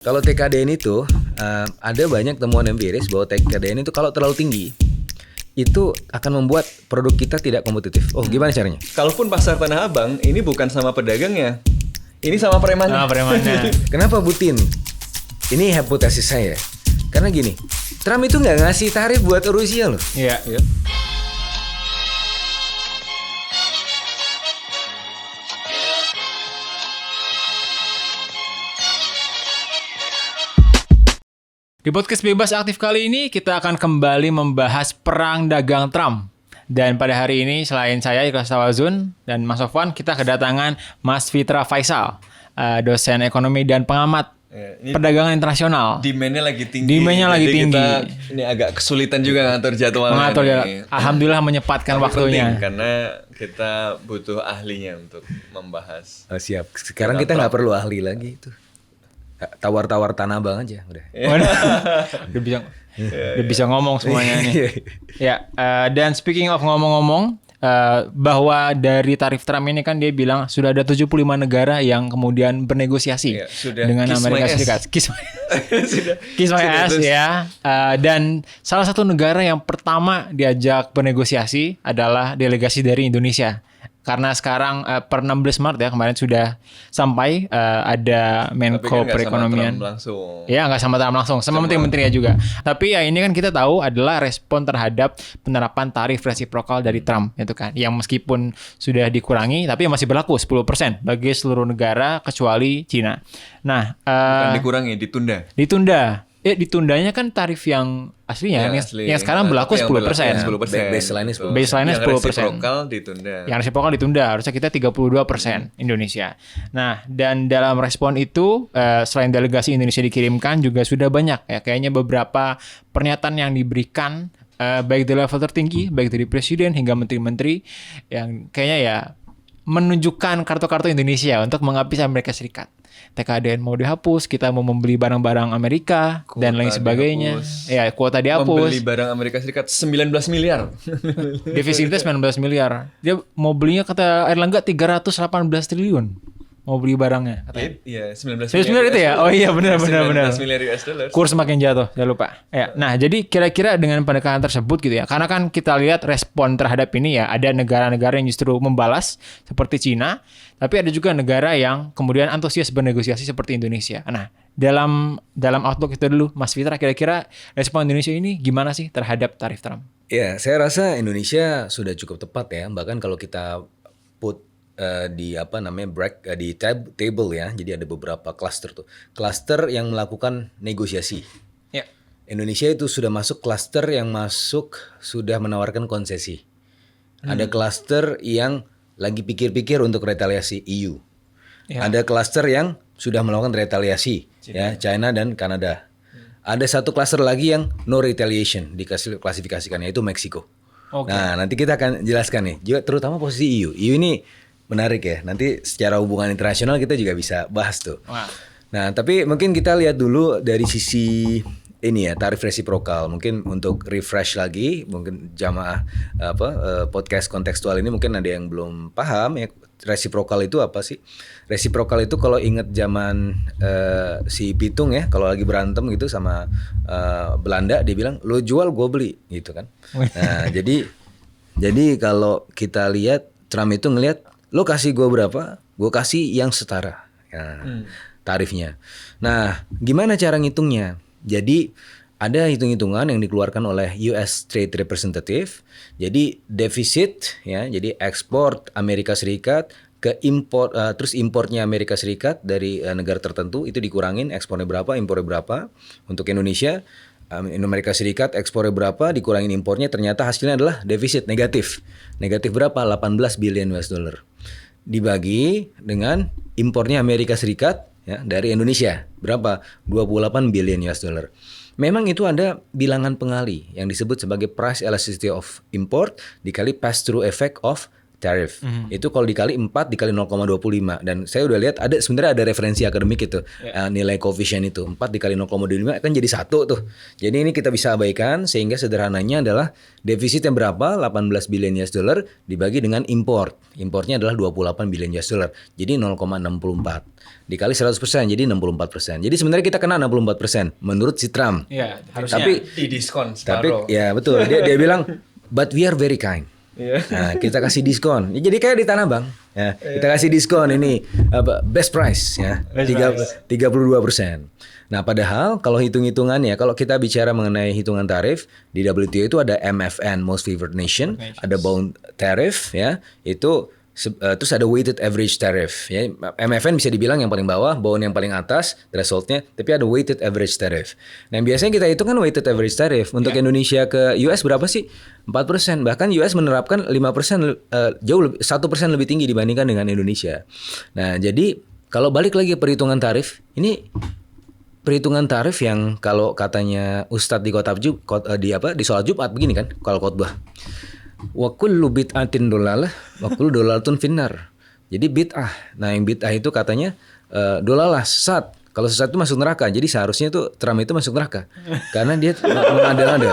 Kalau TKDN itu ada banyak temuan empiris bahwa TKDN itu kalau terlalu tinggi itu akan membuat produk kita tidak kompetitif. Oh, gimana caranya? Kalaupun pasar Tanah Abang ini bukan sama pedagangnya, ini sama premannya. Premannya. Kenapa Butin? Ini hipotesis saya. Karena gini, Trump itu nggak ngasih tarif buat Rusia loh. Iya. Di podcast Bebas Aktif kali ini kita akan kembali membahas perang dagang Trump. Dan pada hari ini selain saya Ikhlas Tawazun dan Mas Sofwan, kita kedatangan Mas Fitra Faisal, dosen ekonomi dan pengamat perdagangan internasional. Demand-nya lagi tinggi. Jadi tinggi. Kita ini agak kesulitan juga ngatur jadwalnya. Alhamdulillah menyempatkan waktunya. Penting, karena kita butuh ahlinya untuk membahas. Oh, siap. Sekarang kita nggak perlu ahli lagi itu. Tawar-tawar Tanah Abang aja udah. Udah bisa ngomong semuanya nih. Ya, dan speaking of ngomong-ngomong, bahwa dari tarif Trump ini kan dia bilang sudah ada 75 negara yang kemudian bernegosiasi dengan Amerika Serikat. Kiss my ass ya. Dan salah satu negara yang pertama diajak bernegosiasi adalah delegasi dari Indonesia. Karena sekarang per 16 Maret ya kemarin sudah sampai ada Menko Perekonomian. Ya nggak sama Trump langsung, sama menteri-menterinya juga. Tapi ya ini kan kita tahu adalah respon terhadap penerapan tarif resiprokal dari Trump itu kan, yang meskipun sudah dikurangi tapi masih berlaku 10% bagi seluruh negara kecuali Cina. Nah, bukan dikurangi, ditunda. Ditundanya kan tarif yang aslinya yang sekarang berlaku 10%. Baseline-nya 10%. Baseline-nya 10%. Yang resiprokal ditunda. Yang resiprokal ditunda, harusnya kita 32% Indonesia. Nah, dan dalam respon itu selain delegasi Indonesia dikirimkan juga sudah banyak ya, kayaknya beberapa pernyataan yang diberikan baik di level tertinggi, baik dari presiden hingga menteri-menteri yang kayaknya ya menunjukkan kartu-kartu Indonesia untuk menghabis Amerika Serikat. TKDN mau dihapus, kita mau membeli barang-barang Amerika kuota dan lain sebagainya. Ya, kuota dihapus. Membeli barang Amerika Serikat 19 miliar. Defisitnya 19 miliar. Dia mau belinya kata Erlangga 318 triliun. Mau beli barangnya. Iya, 19 miliar itu ya? Oh iya benar. 19 miliar US dollar. Kurs makin jatuh, jangan lupa. Ya, nah jadi kira-kira dengan pendekatan tersebut gitu ya. Karena kan kita lihat respon terhadap ini ya, ada negara-negara yang justru membalas seperti Cina, tapi ada juga negara yang kemudian antusias bernegosiasi seperti Indonesia. Nah, dalam outlook itu dulu, Mas Fitra, kira-kira respon Indonesia ini gimana sih terhadap tarif Trump? Ya, saya rasa Indonesia sudah cukup tepat ya. Bahkan kalau kita put di di table ya. Jadi ada beberapa cluster tuh. Cluster yang melakukan negosiasi. Ya. Indonesia itu sudah masuk cluster yang sudah menawarkan konsesi. Ada cluster yang lagi pikir-pikir untuk retaliasi EU. Ya. Ada cluster yang sudah melakukan retaliasi China dan Kanada. Ada satu cluster lagi yang no retaliation diklasifikasikan, yaitu Meksiko. Okay. Nah, nanti kita akan jelaskan nih, juga terutama posisi EU. EU ini menarik ya. Nanti secara hubungan internasional kita juga bisa bahas tuh. Wow. Nah, tapi mungkin kita lihat dulu dari sisi ini ya, tarif resiprokal. Mungkin untuk refresh lagi, mungkin jamaah podcast kontekstual ini mungkin ada yang belum paham ya. Resiprokal itu apa sih? Resiprokal itu kalau ingat zaman si Pitung ya, kalau lagi berantem gitu sama Belanda, dia bilang lo jual gue beli gitu kan. Nah, jadi kalau kita lihat Trump itu ngelihat lo kasih gue berapa, gue kasih yang setara tarifnya. Nah, gimana cara ngitungnya? Jadi ada hitung-hitungan yang dikeluarkan oleh US Trade Representative. Jadi defisit ya, jadi ekspor Amerika Serikat ke impor, terus importnya Amerika Serikat dari negara tertentu itu dikurangin, ekspornya berapa, impornya berapa. Untuk Indonesia, Amerika Serikat ekspornya berapa, dikurangin impornya, ternyata hasilnya adalah defisit negatif. Negatif berapa? 18 billion US dollar. Dibagi dengan impornya Amerika Serikat ya, dari Indonesia. Berapa? 28 billion US dollar. Memang itu ada bilangan pengali yang disebut sebagai price elasticity of import dikali pass through effect of tariff. Itu kalau dikali 4 dikali 0,25 dan saya udah lihat sebenarnya ada referensi akademik itu nilai koefisien itu 4 dikali 0,25 kan jadi 1 tuh. Jadi ini kita bisa abaikan sehingga sederhananya adalah defisit yang berapa 18 billion US dollar dibagi dengan import. Importnya adalah 28 billion US dollar. Jadi 0,64 dikali 100% jadi 64%. Jadi sebenarnya kita kena 64% menurut si Trump. Iya, harusnya Tapi didiskon Tapi separuh. ya betul. Dia bilang but we are very kind. Nah, kita kasih diskon. Ya, jadi kayak di Tanah Abang. Ya, kita kasih diskon ini best price ya. 32%. Nah, padahal kalau hitung-hitungannya kalau kita bicara mengenai hitungan tarif di WTO itu ada MFN Most Favored Nation, ada bound tariff ya. Itu terus ada weighted average tariff ya. MFN bisa dibilang yang paling bawah, bound yang paling atas thresholdnya, tapi ada weighted average tariff. Nah biasanya kita hitung kan weighted average tariff untuk Indonesia ke US berapa sih? 4%. Bahkan US menerapkan 5% jauh 1% lebih tinggi dibandingkan dengan Indonesia. Nah jadi kalau balik lagi perhitungan tarif ini perhitungan tarif yang kalau katanya Ustadz di di sholat Jumat begini kan kalau khotbah. Wa kullu bid'atin dolalah wa kullu dolalatun finnar. Jadi bid'ah. Nah, yang bid'ah itu katanya dolalah sesat. Kalau sesat itu masuk neraka. Jadi seharusnya itu Trump itu masuk neraka. Karena dia mengada-ngada.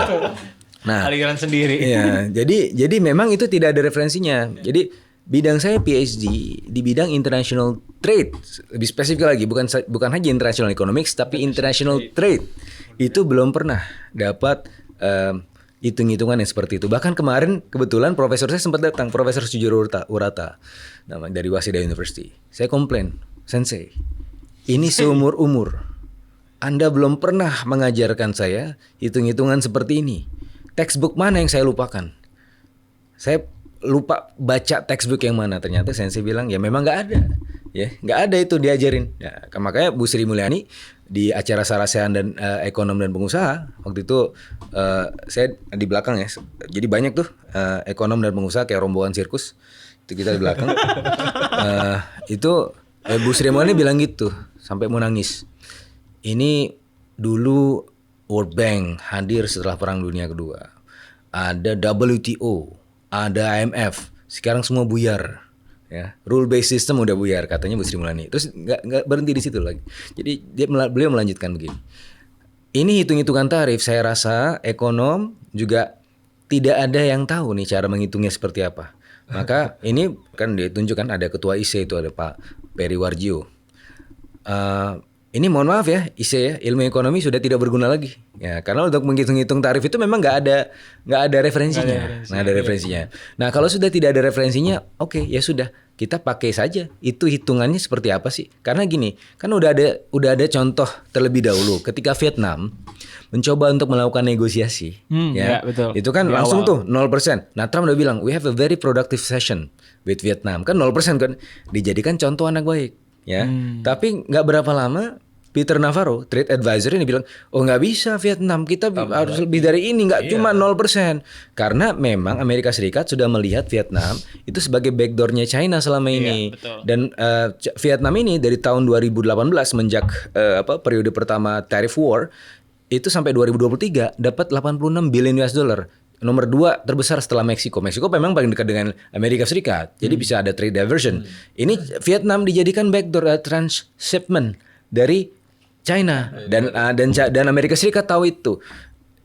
Nah, aliran sendiri. Iya, jadi memang itu tidak ada referensinya. Jadi bidang saya PhD di bidang international trade. Lebih spesifik lagi bukan hanya international economics tapi international trade. Itu belum pernah dapat hitung-hitungan yang seperti itu. Bahkan kemarin kebetulan profesor saya sempat datang, Profesor Sujiro Urata dari Waseda University. Saya komplain, Sensei, ini seumur umur Anda belum pernah mengajarkan saya hitung-hitungan seperti ini. Textbook mana yang saya lupakan? Saya lupa baca textbook yang mana. Ternyata Sensei bilang ya memang nggak ada, ya nggak ada itu diajarin. Ya, makanya Bu Sri Mulyani di acara Sarasehan dan ekonom dan pengusaha waktu itu saya di belakang ya. Jadi banyak tuh ekonom dan pengusaha kayak rombongan sirkus itu kita di belakang. Itu Bu Sri Mulyani bilang gitu sampai mau nangis. Ini dulu World Bank hadir setelah Perang Dunia Kedua. Ada WTO, ada IMF. Sekarang semua buyar. Ya, rule based system udah buyar katanya Bu Sri Mulyani. Terus nggak berhenti di situ lagi. Jadi beliau melanjutkan begini. Ini hitung-hitungan tarif saya rasa ekonom juga tidak ada yang tahu nih cara menghitungnya seperti apa. Maka ini kan ditunjukkan ada ketua IC itu ada Pak Peri Warjio. Ini mohon maaf ya, IC ya, ilmu ekonomi sudah tidak berguna lagi. Ya, karena untuk menghitung-hitung tarif itu memang nggak ada referensinya. Nggak ada referensinya. Nah, kalau sudah tidak ada referensinya, oke, ya sudah, kita pakai saja. Itu hitungannya seperti apa sih? Karena gini, kan udah ada contoh terlebih dahulu ketika Vietnam mencoba untuk melakukan negosiasi, ya betul. Itu kan di langsung awal. Tuh 0%. Nah, Trump udah bilang, we have a very productive session with Vietnam. Kan 0% kan dijadikan contoh anak baik. Ya, tapi nggak berapa lama Peter Navarro, trade advisor ini bilang, oh nggak bisa Vietnam, kita harus lebih dari ini, nggak cuma 0%. Karena memang Amerika Serikat sudah melihat Vietnam itu sebagai backdoornya China selama ini. Dan Vietnam ini dari tahun 2018 semenjak periode pertama tariff war itu sampai 2023 dapat 86 billion US dollar. Nomor 2 terbesar setelah Meksiko. Meksiko memang paling dekat dengan Amerika Serikat. Jadi bisa ada trade diversion. Ini Vietnam dijadikan backdoor transshipment dari China dan Amerika Serikat tahu itu.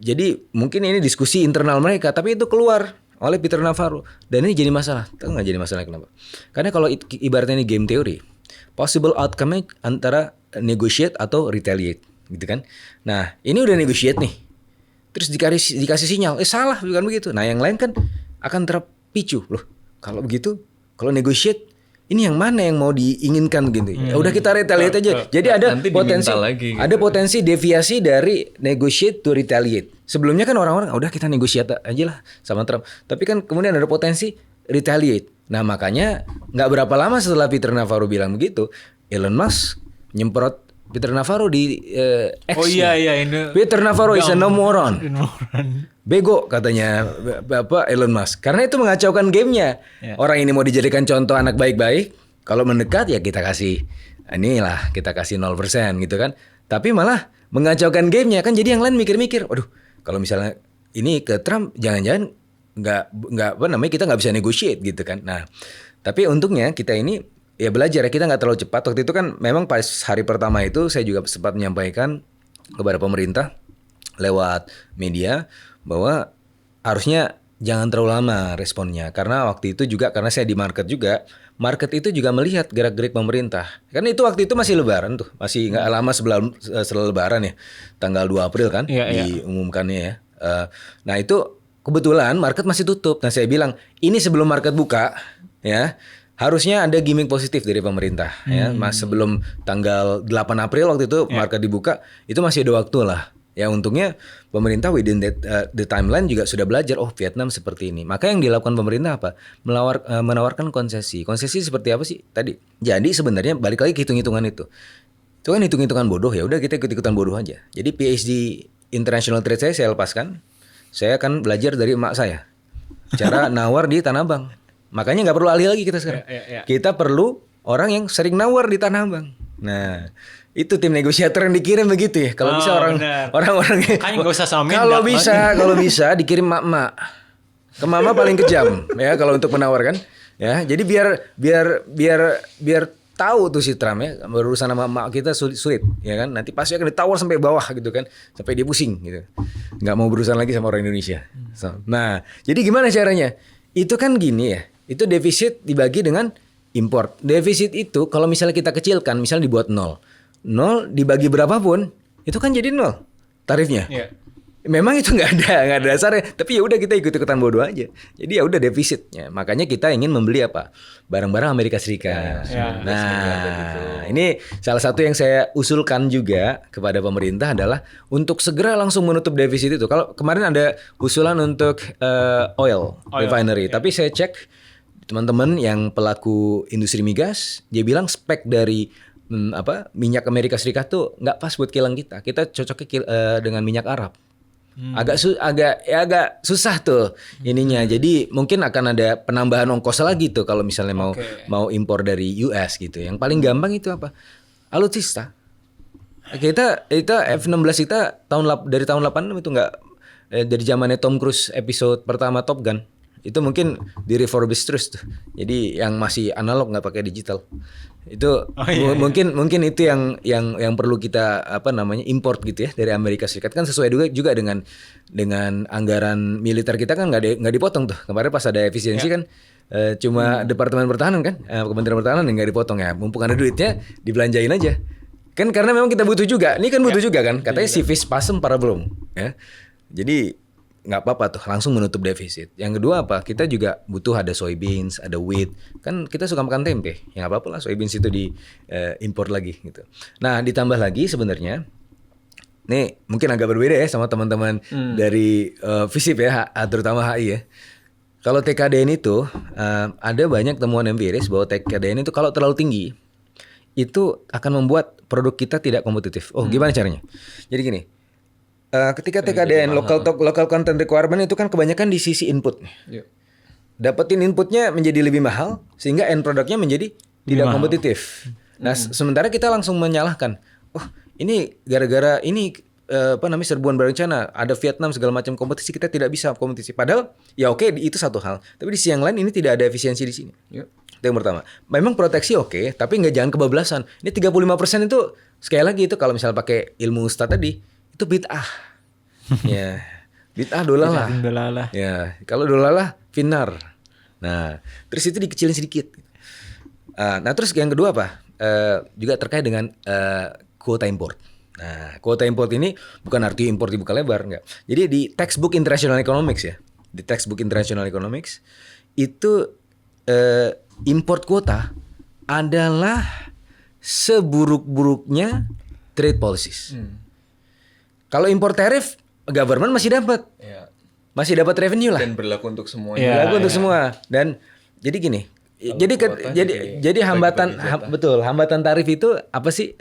Jadi mungkin ini diskusi internal mereka, tapi itu keluar oleh Peter Navarro dan ini jadi masalah. Tahu nggak jadi masalah kenapa? Karena kalau ibaratnya ini game theory, possible outcome-nya antara negotiate atau retaliate, gitu kan? Nah, ini udah negotiate nih. Terus dikasih sinyal, salah bukan begitu. Nah yang lain kan akan terpicu loh. Kalau begitu, kalau negotiate, ini yang mana yang mau diinginkan gitu. Ya udah kita retaliate aja. Jadi ada potensi, lagi, gitu. Ada potensi deviasi dari negotiate to retaliate. Sebelumnya kan orang-orang, udah kita negotiate aja lah sama Trump. Tapi kan kemudian ada potensi retaliate. Nah makanya nggak berapa lama setelah Peter Navarro bilang begitu, Elon Musk nyemprot Peter Navarro di X. Oh iya ini. Peter Navarro is a no moron. Bego katanya Bapak Elon Musk. Karena itu mengacaukan gamenya. Orang ini mau dijadikan contoh anak baik-baik. Kalau mendekat ya kita kasih 0% gitu kan. Tapi malah mengacaukan gamenya kan. Jadi yang lain mikir-mikir. Waduh, kalau misalnya ini ke Trump jangan-jangan kita nggak bisa negotiate gitu kan. Nah, tapi untungnya kita ini ya belajar ya, kita nggak terlalu cepat. Waktu itu kan memang pas hari pertama itu saya juga sempat menyampaikan kepada pemerintah lewat media bahwa harusnya jangan terlalu lama responnya, karena waktu itu juga karena saya di market juga, market itu juga melihat gerak-gerik pemerintah. Karena itu waktu itu masih lebaran tuh, masih nggak lama setelah lebaran ya, tanggal 2 April kan diumumkannya ya. Nah itu kebetulan market masih tutup. Nah saya bilang ini sebelum market buka ya, harusnya ada gimmick positif dari pemerintah ya. Mas sebelum tanggal 8 April waktu itu market dibuka, itu masih ada waktu lah. Ya untungnya pemerintah within the timeline juga sudah belajar, oh Vietnam seperti ini. Maka yang dilakukan pemerintah apa? Menawarkan konsesi. Konsesi seperti apa sih tadi? Jadi sebenarnya balik lagi ke hitung-hitungan itu. Itu kan hitung-hitungan bodoh, ya udah kita ikut-ikutan bodoh aja. Jadi PhD International Trade saya lepaskan. Saya akan belajar dari emak saya. Cara nawar di Tanah Abang. Makanya nggak perlu ahli lagi kita sekarang. Kita perlu orang yang sering nawar di Tanah Abang. Nah, itu tim negosiator yang dikirim begitu ya. Kalau bisa orang-orang kan nggak usah sama kalau bisa dikirim mak-mak. Ke mama paling kejam ya kalau untuk menawarkan ya. Jadi biar tahu tuh si Trump ya, berurusan sama mak kita sulit ya kan. Nanti pasti akan ditawar sampai bawah gitu kan, sampai dia pusing gitu. Nggak mau berurusan lagi sama orang Indonesia. Nah, jadi gimana caranya? Itu kan gini ya. Itu defisit dibagi dengan import. Defisit itu kalau misalnya kita kecilkan, misalnya dibuat 0 dibagi berapapun, itu kan jadi 0 tarifnya. Memang itu nggak ada dasarnya, tapi ya udah kita ikut-ikutan bodoh aja. Jadi ya udah defisitnya. Makanya kita ingin membeli apa? Barang-barang Amerika Serikat. Nah, ini salah satu yang saya usulkan juga kepada pemerintah adalah untuk segera langsung menutup defisit itu. Kalau kemarin ada usulan untuk oil refinery, tapi saya cek teman-teman yang pelaku industri migas, dia bilang spek dari minyak Amerika Serikat tuh nggak pas buat kilang kita. Kita cocoknya dengan minyak Arab. Agak susah tuh ininya. Jadi mungkin akan ada penambahan ongkos lagi tuh kalau misalnya mau impor dari US gitu. Yang paling gampang itu apa? Alutsista. Kita F-16 kita dari tahun 86 itu nggak dari zamannya Tom Cruise episode pertama Top Gun. Itu mungkin di refurbish terus tuh. Jadi yang masih analog nggak pakai digital. Itu mungkin itu yang perlu kita import gitu ya dari Amerika Serikat, kan sesuai juga dengan anggaran militer kita kan nggak dipotong tuh. Kemarin pas ada efisiensi kan cuma Departemen Pertahanan kan, Kementerian Pertahanan yang nggak dipotong ya. Mumpung ada duitnya dibelanjain aja. Kan karena memang kita butuh juga. Ini kan butuh juga kan. Katanya civis pacem para belum ya. Jadi nggak apa-apa tuh langsung menutup defisit. Yang kedua apa? Kita juga butuh ada soybeans, ada wheat. Kan kita suka makan tempe. Ya nggak apa-apa lah soybeans itu di import lagi gitu. Nah ditambah lagi sebenarnya, nih mungkin agak berbeda ya sama teman-teman dari FISIP ya, terutama HI ya. Kalau TKDN itu ada banyak temuan empiris bahwa TKDN itu kalau terlalu tinggi itu akan membuat produk kita tidak kompetitif. Oh gimana caranya? Jadi gini. Ketika TKDN local content requirement itu kan kebanyakan di sisi input. Dapetin inputnya menjadi lebih mahal sehingga end produknya menjadi tidak kompetitif. Nah, sementara kita langsung menyalahkan. Oh, ini gara-gara ini serbuan berencana, ada Vietnam segala macam kompetisi, kita tidak bisa kompetisi. Padahal ya oke, itu satu hal. Tapi di sisi yang lain ini tidak ada efisiensi di sini. Itu yang pertama. Memang proteksi oke, tapi jangan kebablasan. Ini 35% itu sekali lagi itu kalau misalnya pakai ilmu Ustadz tadi itu bid'ah. Ya, bid'ah dolalah. Ya, kalau dolalah finar. Nah, terus itu dikecilin sedikit. Nah, terus yang kedua apa? Juga terkait dengan kuota import. Nah, kuota import ini bukan arti import dibuka lebar, enggak. Jadi di textbook International Economics ya. Di textbook International Economics itu import kuota adalah seburuk-buruknya trade policies. Kalau impor tarif, government masih dapat, revenue lah. Dan berlaku untuk semuanya. Berlaku untuk semua. Dan jadi gini, jadi hambatan tarif itu apa sih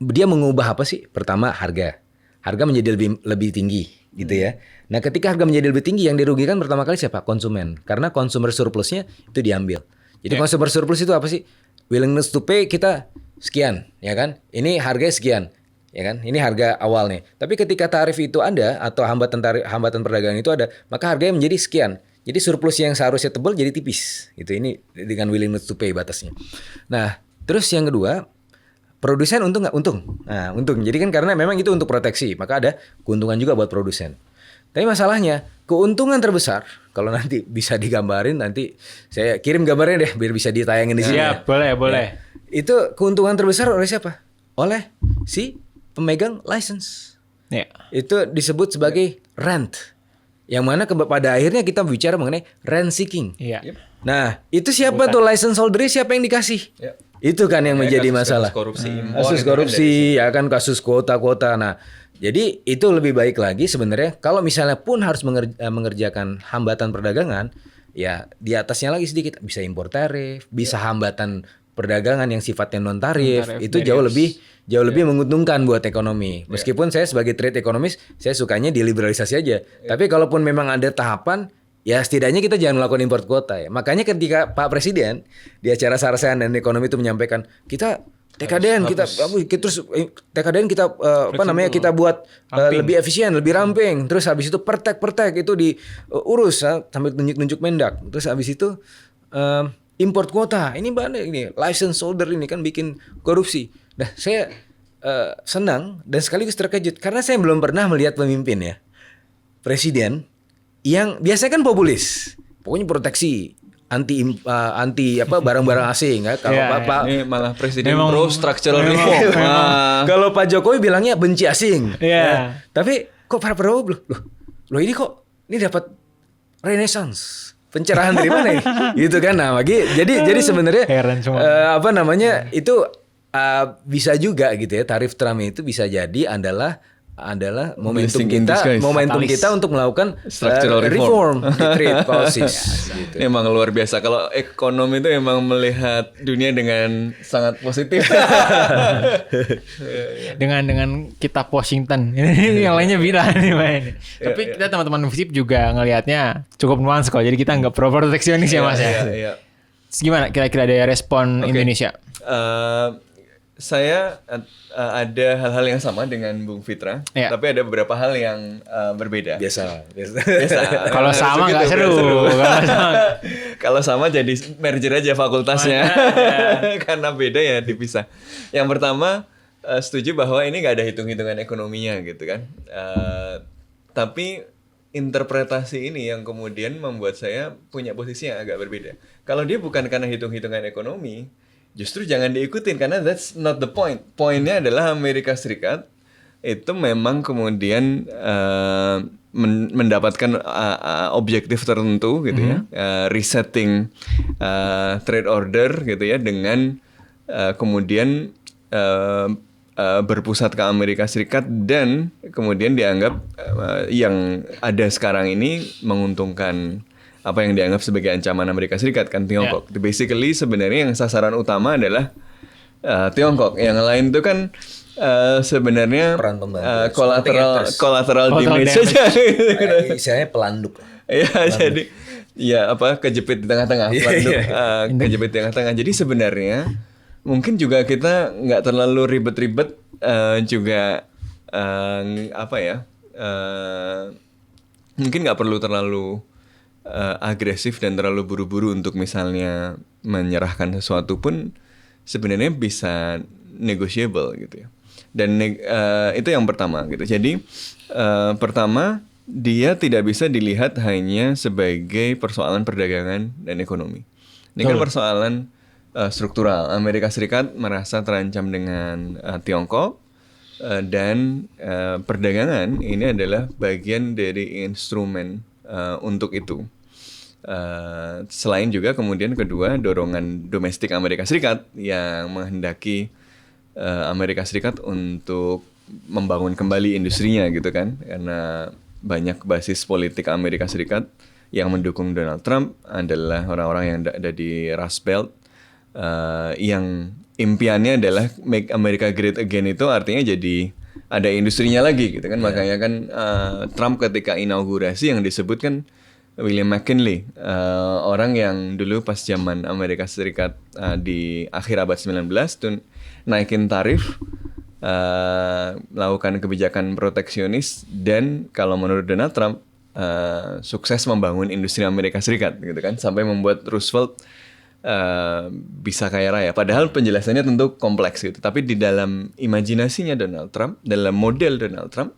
dia mengubah apa sih? Pertama harga menjadi lebih tinggi gitu ya. Nah ketika harga menjadi lebih tinggi, yang dirugikan pertama kali siapa? Konsumen, karena consumer surplusnya itu diambil. Jadi consumer surplus itu apa sih? Willingness to pay kita sekian, ya kan? Ini harganya sekian. ya kan? Ini harga awal nih. Tapi ketika tarif itu ada atau hambatan perdagangan itu ada, maka harganya menjadi sekian. Jadi surplus yang seharusnya tebal jadi tipis. Gitu. Ini dengan willingness to pay batasnya. Nah, terus yang kedua, produsen untung nggak? Untung. Nah, untung. Jadi kan karena memang itu untuk proteksi, maka ada keuntungan juga buat produsen. Tapi masalahnya, keuntungan terbesar, kalau nanti bisa digambarin, nanti saya kirim gambarnya deh biar bisa ditayangin di sini. Siap, boleh. Ya. Itu keuntungan terbesar oleh siapa? Oleh si pemegang license. Ya. Itu disebut sebagai rent. Yang mana pada akhirnya kita bicara mengenai rent seeking. Iya. Nah, itu siapa tuh license holder-nya, siapa yang dikasih? Yep. Itu kan yang menjadi masalah. Kasus korupsi, ya kan kasus kuota-kuota. Nah, jadi itu lebih baik lagi sebenarnya kalau misalnya pun harus mengerjakan hambatan perdagangan, ya di atasnya lagi sedikit bisa impor tarif, bisa hambatan perdagangan yang sifatnya non tarif, itu jauh lebih menguntungkan buat ekonomi. Meskipun saya sebagai trade ekonomis, saya sukanya diliberalisasi aja. Tapi kalaupun memang ada tahapan, ya setidaknya kita jangan melakukan import kuota ya. Makanya ketika Pak Presiden di acara Sarsen dan Ekonomi itu menyampaikan kita TKDN kita kita buat lebih efisien, lebih ramping. Terus habis itu pertek itu diurus sambil tunjuk Mendak. Terus habis itu import kuota. Ini license holder ini kan bikin korupsi. Nah, saya senang dan sekaligus terkejut karena saya belum pernah melihat pemimpin ya, presiden yang biasanya kan populis, pokoknya proteksi, anti barang-barang asing ya. Kalau Pak ini malah presiden pro structural reform. Kalau Pak Jokowi bilangnya benci asing. Ya. Tapi kok para Prabowo loh ini dapat renaissance. Pencerahan dari mana ini? Gitu kan. Nah, jadi sebenarnya itu bisa juga gitu ya. Tarif Trump itu bisa jadi adalah momentum kita untuk melakukan structural reform di trade policies. Gitu. Emang luar biasa. Kalau ekonomi itu emang melihat dunia dengan sangat positif. dengan kitab Washington. Ini yang lainnya beda nih, Mas. Tapi kita teman-teman FISIP juga ngelihatnya cukup nuans kok. Jadi kita nggak proteksionis ya, Mas ya. Iya. Gimana kira-kira dari respon Indonesia? Saya ada hal-hal yang sama dengan Bung Fitra, tapi ada beberapa hal yang berbeda. Biasa. Kalau sama nggak seru. Kalau sama jadi merger aja fakultasnya, karena beda ya dipisah. Yang pertama setuju bahwa ini nggak ada hitung-hitungan ekonominya gitu kan, tapi interpretasi ini yang kemudian membuat saya punya posisi yang agak berbeda. Kalau dia bukan karena hitung-hitungan ekonomi, justru jangan diikutin karena that's not the point. Poinnya adalah Amerika Serikat itu memang kemudian mendapatkan objektif tertentu gitu ya, resetting trade order gitu ya, dengan kemudian berpusat ke Amerika Serikat dan kemudian dianggap yang ada sekarang ini menguntungkan apa yang dianggap sebagai ancaman Amerika Serikat kan, Tiongkok. Yeah. Basically sebenarnya yang sasaran utama adalah Tiongkok. Yang lain itu kan sebenarnya collateral damage saja. Istilahnya pelanduk. Ya jadi ya kejepit di tengah-tengah, pelanduk kejepit di tengah-tengah. Jadi sebenarnya mungkin juga kita nggak terlalu ribet-ribet juga mungkin nggak perlu terlalu agresif dan terlalu buru-buru untuk misalnya menyerahkan sesuatu pun sebenarnya bisa negotiable gitu ya. Dan itu yang pertama gitu. Jadi pertama dia tidak bisa dilihat hanya sebagai persoalan perdagangan dan ekonomi. Ini kan persoalan struktural. Amerika Serikat merasa terancam dengan Tiongkok dan perdagangan ini adalah bagian dari instrumen untuk itu. Selain juga kemudian kedua dorongan domestik Amerika Serikat yang menghendaki Amerika Serikat untuk membangun kembali industrinya gitu kan, karena banyak basis politik Amerika Serikat yang mendukung Donald Trump adalah orang-orang yang ada di Rust Belt, yang impiannya adalah make America great again, itu artinya jadi ada industrinya lagi gitu kan. Makanya kan Trump ketika inaugurasi yang disebut kan William McKinley, orang yang dulu pas zaman Amerika Serikat di akhir abad 19 tuh naikin tarif melakukan kebijakan proteksionis, dan kalau menurut Donald Trump sukses membangun industri Amerika Serikat gitu kan, sampai membuat Roosevelt bisa kaya raya. Padahal penjelasannya tentu kompleks gitu, tapi di dalam imajinasinya Donald Trump, dalam model Donald Trump,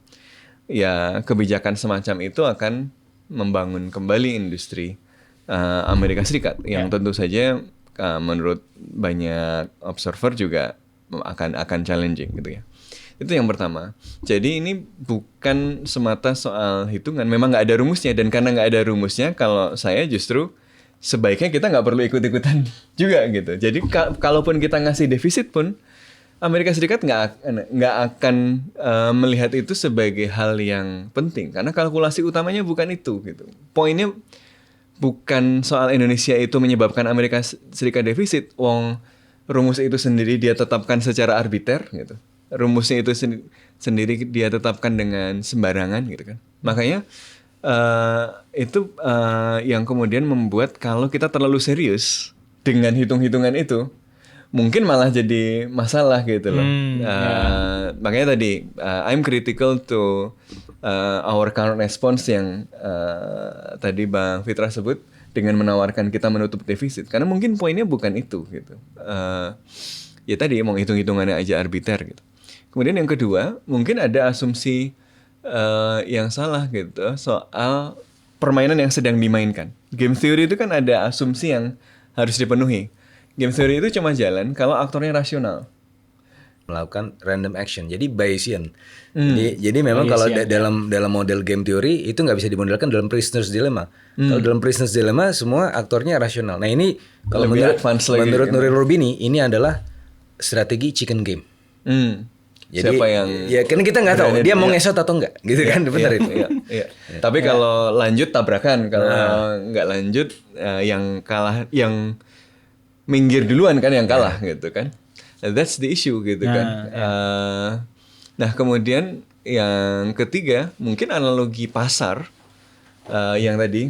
ya kebijakan semacam itu akan membangun kembali industri Amerika Serikat yang tentu saja menurut banyak observer juga akan challenging gitu ya. Itu yang pertama. Jadi ini bukan semata soal hitungan. Memang nggak ada rumusnya, dan karena nggak ada rumusnya, kalau saya justru sebaiknya kita nggak perlu ikut-ikutan juga gitu. Jadi kalaupun kita ngasih defisit pun, Amerika Serikat nggak akan melihat itu sebagai hal yang penting, karena kalkulasi utamanya bukan itu gitu. Poinnya bukan soal Indonesia itu menyebabkan Amerika Serikat defisit. Rumus itu sendiri dia tetapkan secara arbiter gitu. Rumusnya itu sendiri dia tetapkan dengan sembarangan gitu kan. Makanya itu yang kemudian membuat kalau kita terlalu serius dengan hitung-hitungan itu, mungkin malah jadi masalah gitu loh. Makanya tadi I'm critical to our current response yang tadi Bang Fitra sebut, dengan menawarkan kita menutup defisit, karena mungkin poinnya bukan itu gitu. Ya tadi mau hitung-hitungannya aja arbiter gitu. Kemudian yang kedua, mungkin ada asumsi yang salah gitu soal permainan yang sedang dimainkan. Game theory itu kan ada asumsi yang harus dipenuhi. Game theory itu cuma jalan kalau aktornya rasional, melakukan random action, jadi Bayesian. Jadi memang kalau dalam model game theory itu nggak bisa dimodelkan dalam Prisoner's Dilemma. Kalau dalam Prisoner's Dilemma semua aktornya rasional. Nah ini kalau menurut Nuril Rubini ini adalah strategi chicken game. Jadi siapa yang ya kan kita nggak tahu dia mau ngesot atau enggak gitu kan, benar itu. Tapi kalau lanjut tabrakan, kalau nggak lanjut yang kalah, yang minggir duluan kan yang kalah gitu kan. That's the issue gitu kan. Nah kemudian yang ketiga mungkin analogi pasar yang tadi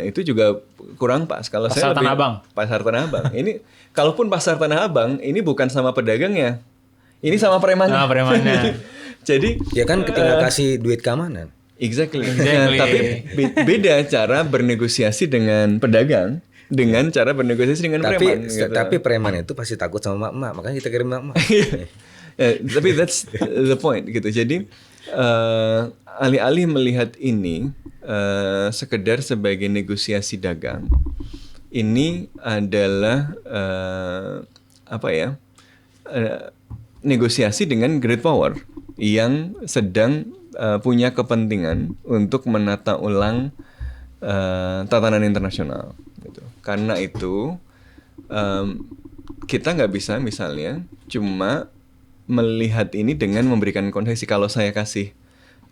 itu juga kurang pas. Kalau pasar saya lebih Tanah Abang. Pasar Tanah Abang. Ini kalaupun pasar Tanah Abang ini bukan sama pedagangnya, ini sama premannya. Premannya. Jadi ya kan ketika kasih duit keamanan. Exactly. Tapi beda cara bernegosiasi dengan pedagang dengan cara bernegosiasi dengan preman. Tapi preman itu pasti takut sama mak-mak, makanya kita kirim mak-mak. Tapi that's the point gitu. Jadi alih-alih melihat ini sekedar sebagai negosiasi dagang, ini adalah negosiasi dengan great power yang sedang punya kepentingan untuk menata ulang tatanan internasional gitu. Karena itu kita nggak bisa misalnya cuma melihat ini dengan memberikan konsesi. Kalau saya kasih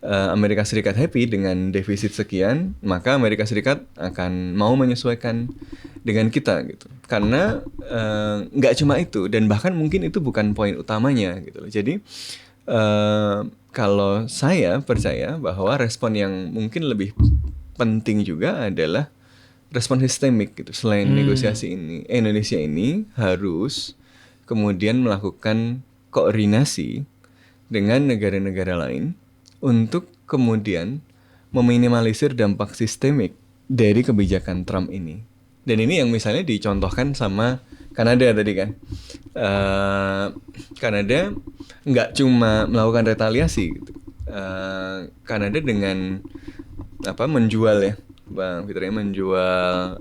Amerika Serikat happy dengan defisit sekian, maka Amerika Serikat akan mau menyesuaikan dengan kita gitu. Karena nggak cuma itu, dan bahkan mungkin itu bukan poin utamanya gitu loh. Jadi kalau saya percaya bahwa respon yang mungkin lebih penting juga adalah respon sistemik gitu. Selain negosiasi ini, Indonesia ini harus kemudian melakukan koordinasi dengan negara-negara lain untuk kemudian meminimalisir dampak sistemik dari kebijakan Trump ini. Dan ini yang misalnya dicontohkan sama Kanada tadi kan. Kanada nggak cuma melakukan retaliasi gitu. Kanada dengan menjual ya, Bang Fitra, menjual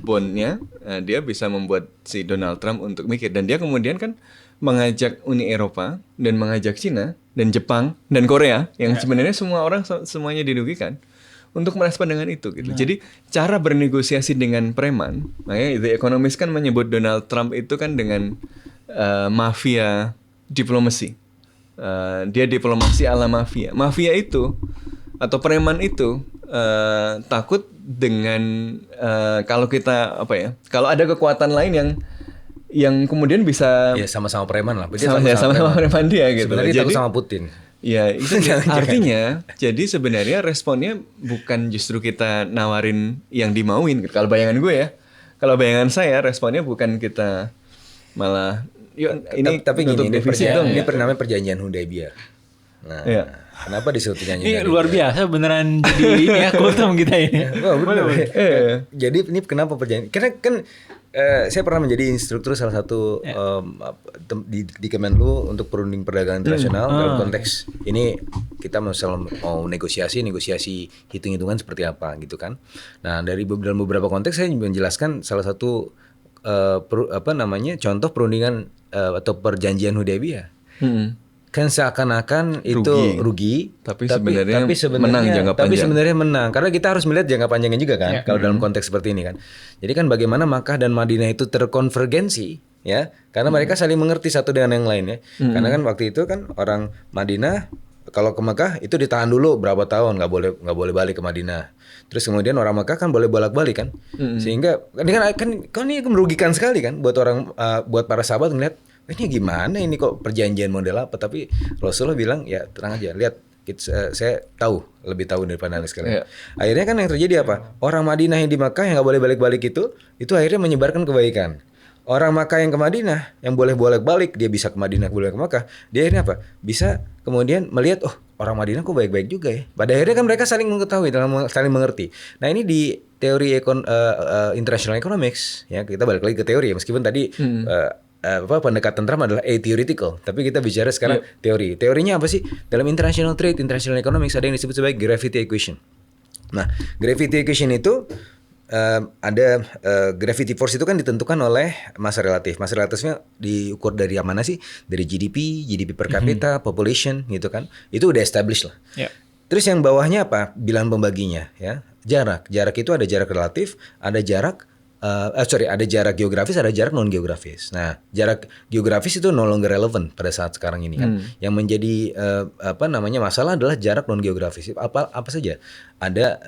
bondnya, dia bisa membuat si Donald Trump untuk mikir. Dan dia kemudian kan mengajak Uni Eropa dan mengajak Cina dan Jepang dan Korea yang sebenarnya semua orang semuanya dirugikan untuk merespon dengan itu gitu. Jadi cara bernegosiasi dengan preman, makanya The Economist kan menyebut Donald Trump itu kan dengan mafia diplomasi. Dia diplomasi ala mafia. Mafia itu atau preman itu takut dengan kalau kita kalau ada kekuatan lain yang kemudian bisa sama-sama preman lah. Sama-sama preman dia gitu. Sebenarnya takut sama Putin. Ya itu artinya jadi sebenarnya responnya bukan justru kita nawarin yang dimauin gitu. Kalau bayangan gue ya, kalau bayangan saya responnya bukan kita malah yuk ini tapi gini, ini ya. namanya perjanjian Hudaybiyah. Nah, kenapa disebut perjanjian Ini luar biasa beneran jadi ini ya kultum kita ini. Benar. Jadi ini kenapa perjanjian? Karena kan saya pernah menjadi instruktur salah satu di Kemenlu untuk perunding perdagangan internasional dalam konteks ini kita mau negosiasi hitung-hitungan seperti apa gitu kan. Nah, dalam beberapa konteks saya menjelaskan salah satu contoh perundingan atau perjanjian Hudaybiyah. Kan seakan-akan itu rugi tapi sebenarnya menang jangka panjang. Tapi sebenarnya menang karena kita harus melihat jangka panjangnya juga kan kalau dalam konteks seperti ini kan. Jadi kan bagaimana Makkah dan Madinah itu terkonvergensi ya karena mereka saling mengerti satu dengan yang lain ya. Karena kan waktu itu kan orang Madinah kalau ke Makkah itu ditahan dulu berapa tahun nggak boleh balik ke Madinah. Terus kemudian orang Makkah kan boleh bolak-balik kan. Sehingga kan ini merugikan sekali kan buat buat para sahabat ngeliat ini gimana ini kok perjanjian model apa, tapi Rasulullah bilang ya tenang aja, lihat saya lebih tahu daripada anda sekalian. Akhirnya kan yang terjadi apa? Orang Madinah yang di Makkah yang nggak boleh balik-balik itu akhirnya menyebarkan kebaikan. Orang Makkah yang ke Madinah yang boleh bolak-balik, dia bisa ke Madinah boleh ke Makkah, dia akhirnya apa? Bisa kemudian melihat orang Madinah kok baik-baik juga ya. Pada akhirnya kan mereka saling mengetahui saling mengerti. Nah ini di teori international economics ya, kita balik lagi ke teori ya, meskipun tadi pendekatan Trump adalah atheoretical, tapi kita bicara sekarang teori. Teorinya apa sih? Dalam international trade, international economics ada yang disebut sebagai gravity equation. Nah, gravity equation itu ada gravity force itu kan ditentukan oleh massa relatif. Massa relatifnya diukur dari yang mana sih? Dari GDP per kapita, population gitu kan. Itu udah established lah. Terus yang bawahnya apa? Bilangan pembaginya ya. Jarak itu ada jarak relatif, ada jarak ada jarak geografis, ada jarak non geografis. Nah, jarak geografis itu no longer relevant pada saat sekarang ini kan. Yang menjadi masalah adalah jarak non geografis. Apa saja? Ada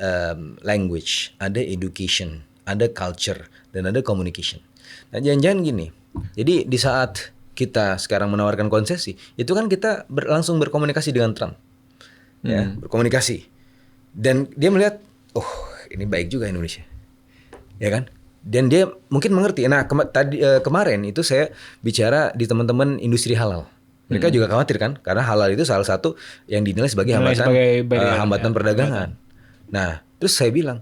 language, ada education, ada culture, dan ada communication. Nah, jangan-jangan gini. Jadi di saat kita sekarang menawarkan konsesi, itu kan kita langsung berkomunikasi dengan Trump. Ya, berkomunikasi. Dan dia melihat, ini baik juga Indonesia. Ya kan? Dan dia mungkin mengerti. Nah kemarin itu saya bicara di teman-teman industri halal. Mereka juga khawatir kan, karena halal itu salah satu yang dinilai sebagai hambatan perdagangan. Nah terus saya bilang,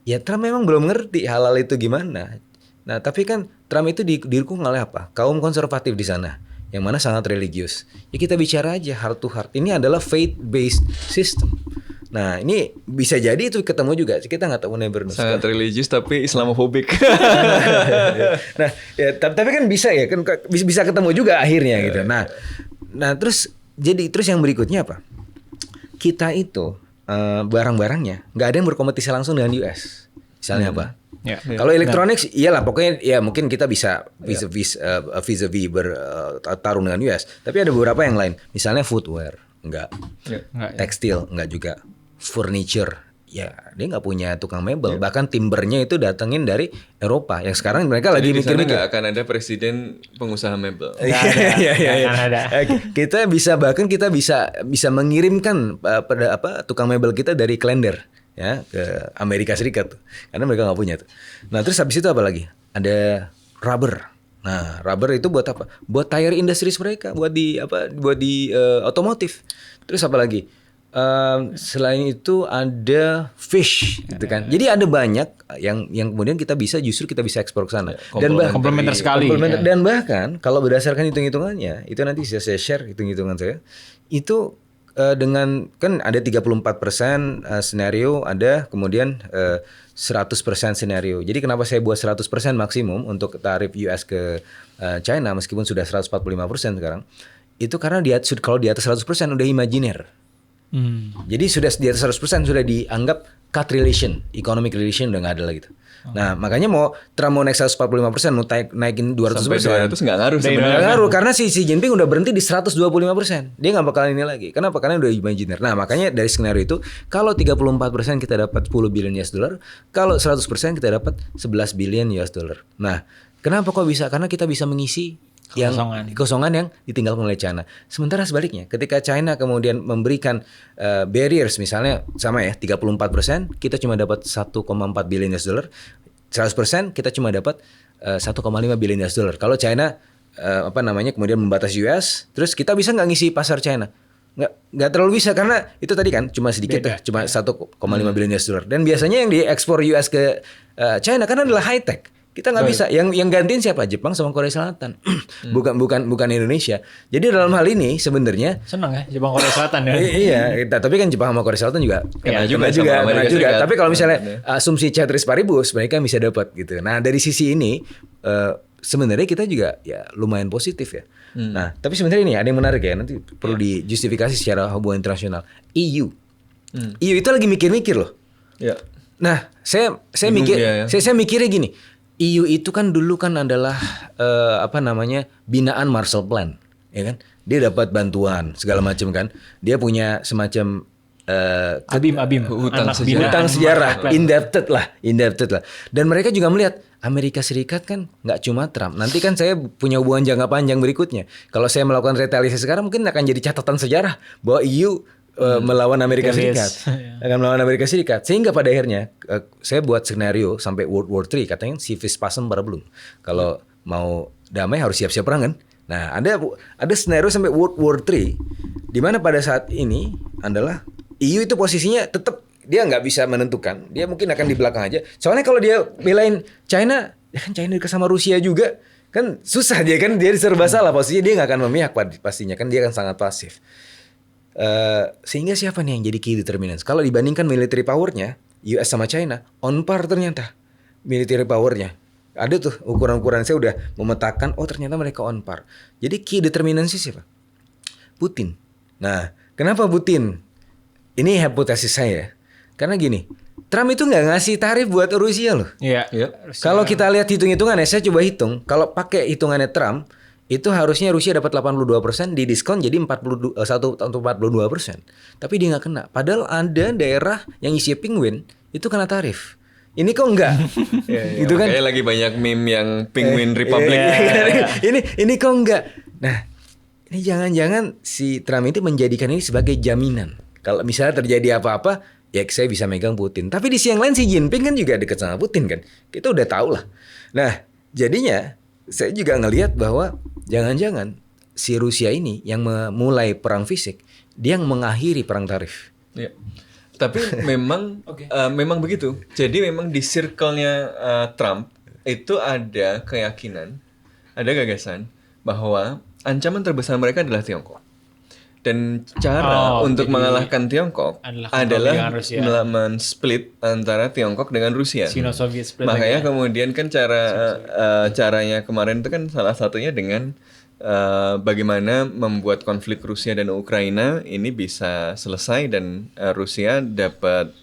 ya Trump memang belum mengerti halal itu gimana. Nah tapi kan Trump itu didukung oleh apa? Kaum konservatif di sana, yang mana sangat religius. Ya kita bicara aja heart to heart. Ini adalah faith-based system. Nah ini bisa jadi itu ketemu juga, kita nggak tahu never know. Sangat religius tapi Islamofobik. Nah ya, tapi kan bisa ya kan bisa ketemu juga akhirnya gitu. Nah terus yang berikutnya apa? Kita itu barang-barangnya nggak ada yang berkompetisi langsung dengan US. Misalnya apa? Kalau elektronik iyalah pokoknya ya mungkin kita bisa vis-a-vis bertarung dengan US. Tapi ada beberapa yang lain. Misalnya footwear enggak, tekstil enggak juga. Furniture, ya dia nggak punya tukang mebel, bahkan timbernya itu datengin dari Eropa. Yang sekarang mereka lagi mikir-mikir nggak akan ada presiden pengusaha mebel. Kita bisa mengirimkan tukang mebel kita dari Klender ya ke Amerika Serikat tuh, karena mereka nggak punya tuh. Nah terus habis itu apa lagi? Ada rubber. Nah rubber itu buat apa? Buat tire industries mereka, buat di otomotif. Terus apa lagi? Selain itu ada fish gitu kan. Jadi ada banyak yang kemudian kita bisa ekspor ke sana. Dan komplementer sekali. Dan bahkan kalau berdasarkan hitung-hitungannya, itu nanti saya share hitung-hitungan saya. Itu dengan kan ada 34% scenario, ada kemudian 100% scenario. Jadi kenapa saya buat 100% maksimum untuk tarif US ke China meskipun sudah 145% sekarang. Itu karena kalau di atas 100% udah imajiner. Jadi sudah di atas 100% sudah dianggap cut relation, economic relation udah nggak ada lagi gitu. Nah makanya Trump mau naik 145%, mau naikin 200%. Sampai 200 nggak ngaruh sebenarnya. Nggak ngaruh karena Xi Jinping udah berhenti di 125%. Dia nggak bakalan ini lagi. Kenapa? Karena udah imajiner. Nah makanya dari skenario itu kalau 34% kita dapat 10 billion US dollar, kalau 100% kita dapat 11 billion US dollar. Nah kenapa kok bisa? Karena kita bisa mengisi kekosongan yang ditinggalkan oleh China. Sementara sebaliknya, ketika China kemudian memberikan barriers, misalnya sama ya 34%, kita cuma dapat 1,4 billion US dollar. 100% kita cuma dapat 1,5 billion US dollar. Kalau China kemudian membatasi US, terus kita bisa nggak ngisi pasar China? Nggak terlalu bisa karena itu tadi kan cuma sedikit tuh, cuma 1,5 billion US dollar. Dan biasanya yang diekspor US ke China kan adalah high tech. Kita nggak bisa. Yang gantiin siapa? Jepang sama Korea Selatan. bukan Indonesia. Jadi dalam hal ini sebenarnya senang ya Jepang Korea Selatan ya. Iya, tapi kan Jepang sama Korea Selatan juga kena juga. Tapi kalau misalnya asumsi ceteris paribus mereka bisa dapat gitu. Nah, dari sisi ini sebenarnya kita juga ya lumayan positif ya. Nah, tapi sebenarnya ini ada yang menarik ya. Nanti perlu dijustifikasi secara hubungan internasional. EU itu lagi mikir-mikir loh. Ya. Nah, saya mikirnya gini. EU itu kan dulu kan adalah binaan Marshall Plan, ya kan? Dia dapat bantuan segala macam kan. Dia punya semacam hutang sejarah, indebted lah. Dan mereka juga melihat Amerika Serikat kan nggak cuma Trump. Nanti kan saya punya hubungan jangka panjang berikutnya. Kalau saya melakukan retaliasi sekarang mungkin akan jadi catatan sejarah bahwa EU melawan Amerika Serikat, akan melawan Amerika Serikat. Sehingga pada akhirnya saya buat skenario sampai World War III, katanya si Vespasian pada belum. Kalau mau damai harus siap-siap perang kan. Nah ada skenario sampai World War III, di mana pada saat ini adalah EU itu posisinya tetap dia nggak bisa menentukan, dia mungkin akan di belakang aja. Soalnya kalau dia belain China, ya kan China dekat sama Rusia juga, kan susah dia serba salah posisinya, dia nggak akan memihak pastinya kan, dia akan sangat pasif. Sehingga siapa nih yang jadi key determinants? Kalau dibandingkan military powernya US sama China on par ternyata military powernya. Ada tuh ukuran-ukuran saya udah memetakan, oh ternyata mereka on par. Jadi key determinants siapa? Putin. Nah, kenapa Putin? Ini hipotesis saya. Karena gini, Trump itu nggak ngasih tarif buat Rusia loh. Iya. Kalau kita lihat hitung-hitungannya, saya coba hitung. Kalau pakai hitungannya Trump, itu harusnya Rusia dapat 82%, di diskon jadi 42%. Tapi dia nggak kena. Padahal ada daerah yang isi penguin itu kena tarif. Ini kok enggak? Itu kan kayak lagi banyak meme yang Penguin Republic. Ini kok enggak? Nah, ini jangan-jangan si Trump itu menjadikan ini sebagai jaminan. Kalau misalnya terjadi apa-apa, ya saya bisa megang Putin. Tapi di sisi yang lain si Jinping kan juga dekat sama Putin kan. Kita udah tahu lah. Nah, jadinya saya juga ngelihat bahwa jangan-jangan si Rusia ini yang memulai perang fisik, dia yang mengakhiri perang tarif. Ya. Tapi memang memang begitu. Jadi memang di circle-nya Trump itu ada keyakinan, ada gagasan bahwa ancaman terbesar mereka adalah Tiongkok. Dan cara untuk mengalahkan Tiongkok adalah men-split antara Tiongkok dengan Rusia. Sino-Soviet split. Makanya kemudian kan caranya kemarin itu kan salah satunya dengan bagaimana membuat konflik Rusia dan Ukraina ini bisa selesai dan Rusia dapat